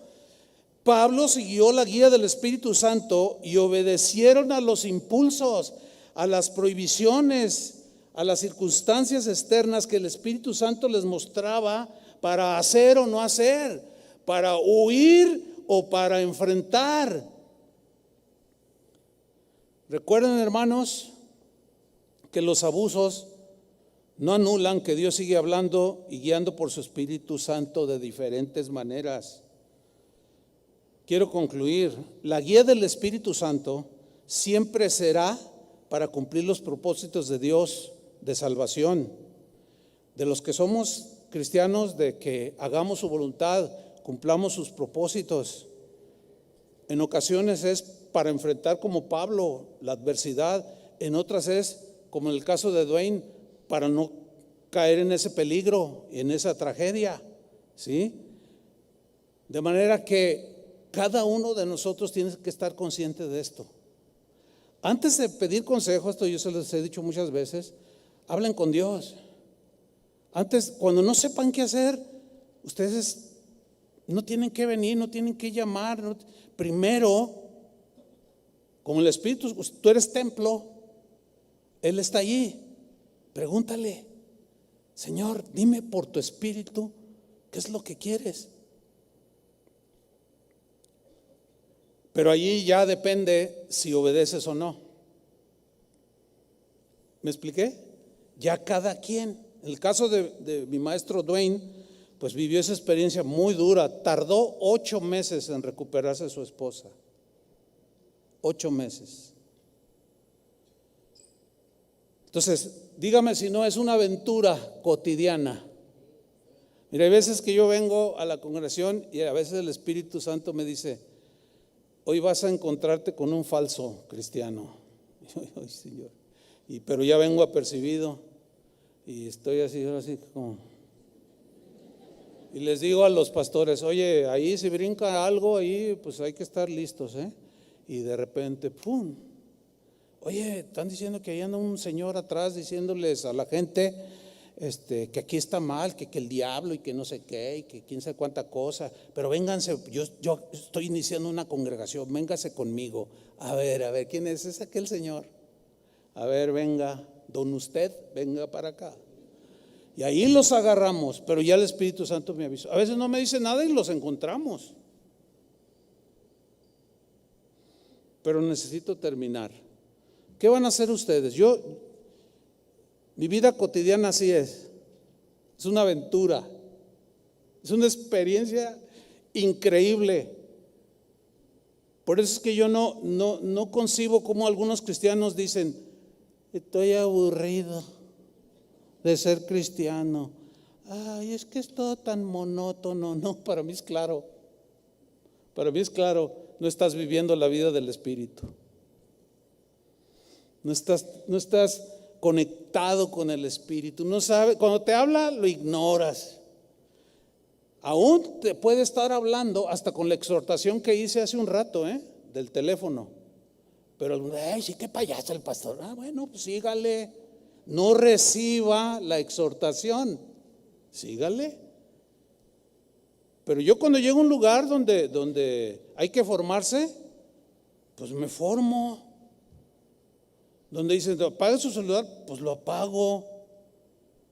Pablo siguió la guía del Espíritu Santo y obedecieron a los impulsos, a las prohibiciones, a las circunstancias externas que el Espíritu Santo les mostraba para hacer o no hacer, para huir o para enfrentar. Recuerden, hermanos, que los abusos no anulan que Dios sigue hablando y guiando por su Espíritu Santo de diferentes maneras. Quiero concluir, la guía del Espíritu Santo siempre será para cumplir los propósitos de Dios de salvación, de los que somos cristianos, de que hagamos su voluntad, cumplamos sus propósitos. En ocasiones es para enfrentar, como Pablo, la adversidad. En otras es, como en el caso de Dwayne, para no caer en ese peligro, en esa tragedia, ¿sí? De manera que cada uno de nosotros tiene que estar consciente de esto. Antes de pedir consejo, esto yo se les he dicho muchas veces, hablen con Dios. Antes, cuando no sepan qué hacer, ustedes no tienen que venir, no tienen que llamar. Primero, como el Espíritu, tú eres templo, Él está allí. Pregúntale, Señor, dime por tu Espíritu, ¿qué es lo que quieres? Pero allí ya depende si obedeces o no. ¿Me expliqué? Ya cada quien. En el caso de mi maestro Dwayne, pues vivió esa experiencia muy dura. Tardó 8 meses en recuperarse su esposa. 8 meses. Entonces, dígame si no es una aventura cotidiana. Mira, hay veces que yo vengo a la congregación y a veces el Espíritu Santo me dice, hoy vas a encontrarte con un falso cristiano. Ay, Señor. Pero ya vengo apercibido y estoy así como. Y les digo a los pastores, oye, ahí si brinca algo, ahí pues hay que estar listos, ¿eh? Y de repente, ¡pum! Oye, están diciendo que ahí anda un señor atrás diciéndoles a la gente que aquí está mal, que el diablo y que no sé qué, y que quién sabe cuánta cosa. Pero vénganse, yo estoy iniciando una congregación, véngase conmigo. A ver, ¿quién es? Es aquel señor. A ver, venga, don usted, venga para acá. Y ahí los agarramos, pero ya el Espíritu Santo me avisó. A veces no me dice nada y los encontramos. Pero necesito terminar. ¿Qué van a hacer ustedes? Mi vida cotidiana así es una aventura, es una experiencia increíble. Por eso es que yo no concibo como algunos cristianos dicen, estoy aburrido de ser cristiano. Ay, es que es todo tan monótono. No, para mí es claro. Para mí es claro, no estás viviendo la vida del Espíritu. No estás conectado con el Espíritu. No sabes, cuando te habla lo ignoras. Aún te puede estar hablando hasta con la exhortación que hice hace un rato, del teléfono. Pero, ay, sí, qué payaso el pastor. Bueno, pues sígale. No reciba la exhortación. Sígale. Pero yo cuando llego a un lugar donde hay que formarse, pues me formo. Donde dicen, apague su celular, pues lo apago.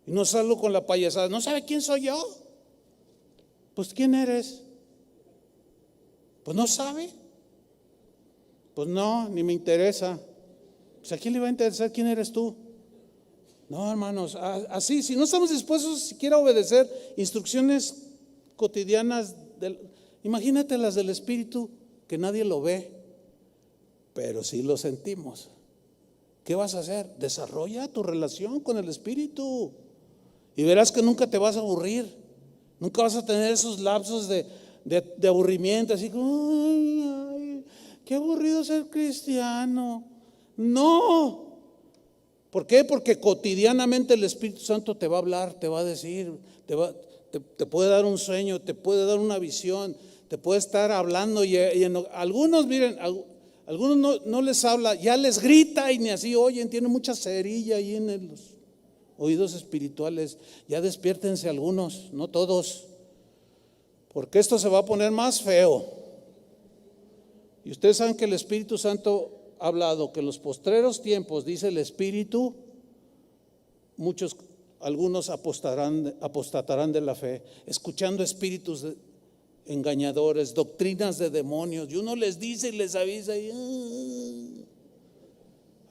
Y no salgo con la payasada. ¿No sabe quién soy yo? Pues ¿quién eres? Pues no sabe. Pues no, ni me interesa. Pues ¿a quién le va a interesar quién eres tú? No, hermanos, así, si no estamos dispuestos siquiera a obedecer instrucciones cotidianas, imagínate las del Espíritu, que nadie lo ve, pero sí lo sentimos. ¿Qué vas a hacer? Desarrolla tu relación con el Espíritu y verás que nunca te vas a aburrir. Nunca vas a tener esos lapsos de aburrimiento, así como, ay, qué aburrido ser cristiano. No. ¿Por qué? Porque cotidianamente el Espíritu Santo te va a hablar, te va a decir, te puede dar un sueño, te puede dar una visión, te puede estar hablando y algunos, miren, algunos no les habla, ya les grita y ni así oyen, tienen mucha cerilla ahí en los oídos espirituales. Ya despiértense algunos, no todos, porque esto se va a poner más feo. Y ustedes saben que el Espíritu Santo ha hablado que en los postreros tiempos, dice el Espíritu, algunos apostatarán de la fe, escuchando espíritus engañadores, doctrinas de demonios, y uno les dice y les avisa y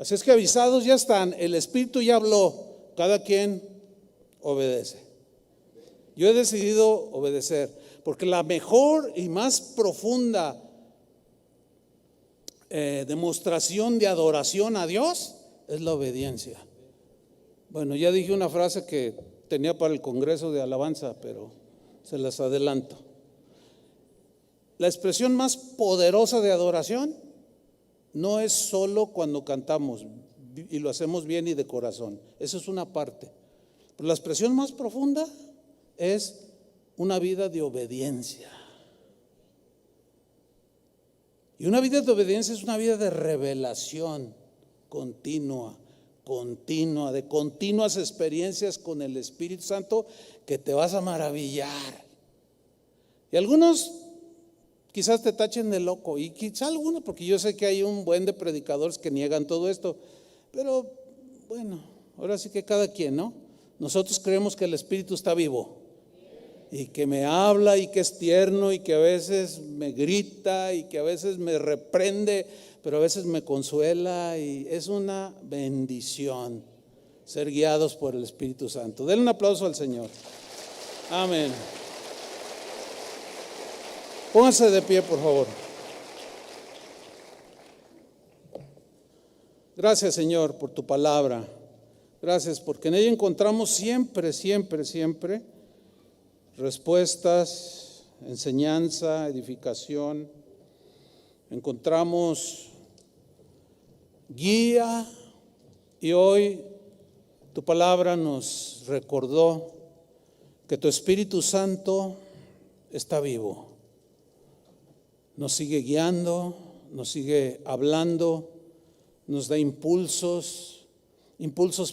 Así es que avisados ya están, el Espíritu ya habló, cada quien obedece. Yo he decidido obedecer, porque la mejor y más profunda demostración de adoración a Dios es la obediencia. Bueno, ya dije una frase que tenía para el Congreso de Alabanza, pero se las adelanto. La expresión más poderosa de adoración no es solo cuando cantamos y lo hacemos bien y de corazón. Eso es una parte. Pero la expresión más profunda es una vida de obediencia. Y una vida de obediencia es una vida de revelación continua, de continuas experiencias con el Espíritu Santo que te vas a maravillar. Y algunos quizás te tachen de loco, y quizás algunos, porque yo sé que hay un buen de predicadores que niegan todo esto, pero bueno, ahora sí que cada quien, ¿no? Nosotros creemos que el Espíritu está vivo y que me habla y que es tierno y que a veces me grita y que a veces me reprende, pero a veces me consuela, y es una bendición ser guiados por el Espíritu Santo. Denle un aplauso al Señor. Amén. Pónganse de pie, por favor. Gracias, Señor, por tu palabra. Gracias, porque en ella encontramos siempre respuestas, enseñanza, edificación. Encontramos guía, y hoy tu palabra nos recordó que tu Espíritu Santo está vivo. Nos sigue guiando, nos sigue hablando, nos da impulsos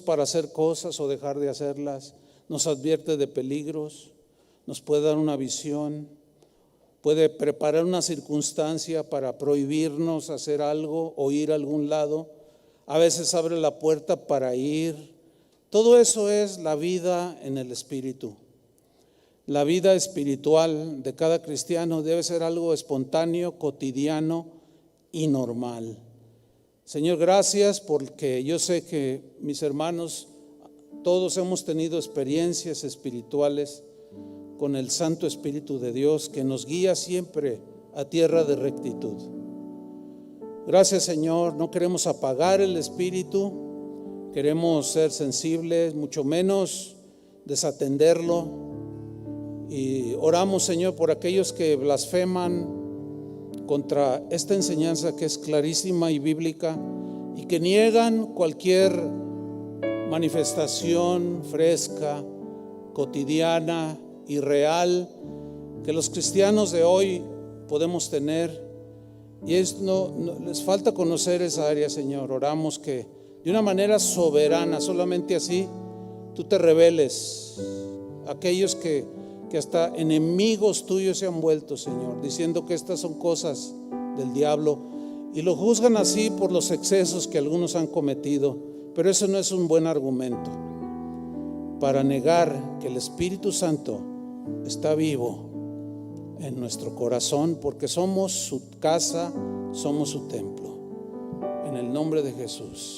para hacer cosas o dejar de hacerlas, nos advierte de peligros, nos puede dar una visión, puede preparar una circunstancia para prohibirnos hacer algo o ir a algún lado. A veces abre la puerta para ir. Todo eso es la vida en el Espíritu. La vida espiritual de cada cristiano debe ser algo espontáneo, cotidiano y normal. Señor, gracias, porque yo sé que mis hermanos, todos hemos tenido experiencias espirituales con el Santo Espíritu de Dios, que nos guía siempre a tierra de rectitud. Gracias, Señor. No queremos apagar el Espíritu, queremos ser sensibles, mucho menos desatenderlo. Y oramos, Señor, por aquellos que blasfeman contra esta enseñanza que es clarísima y bíblica, y que niegan cualquier manifestación fresca, cotidiana y real que los cristianos de hoy podemos tener. Y no les falta conocer esa área, Señor. Oramos que de una manera soberana, solamente así, tú te reveles a aquellos que hasta enemigos tuyos se han vuelto, Señor, diciendo que estas son cosas del diablo, y lo juzgan así por los excesos que algunos han cometido. Pero eso no es un buen argumento para negar que el Espíritu Santo está vivo en nuestro corazón, porque somos su casa, somos su templo. En el nombre de Jesús.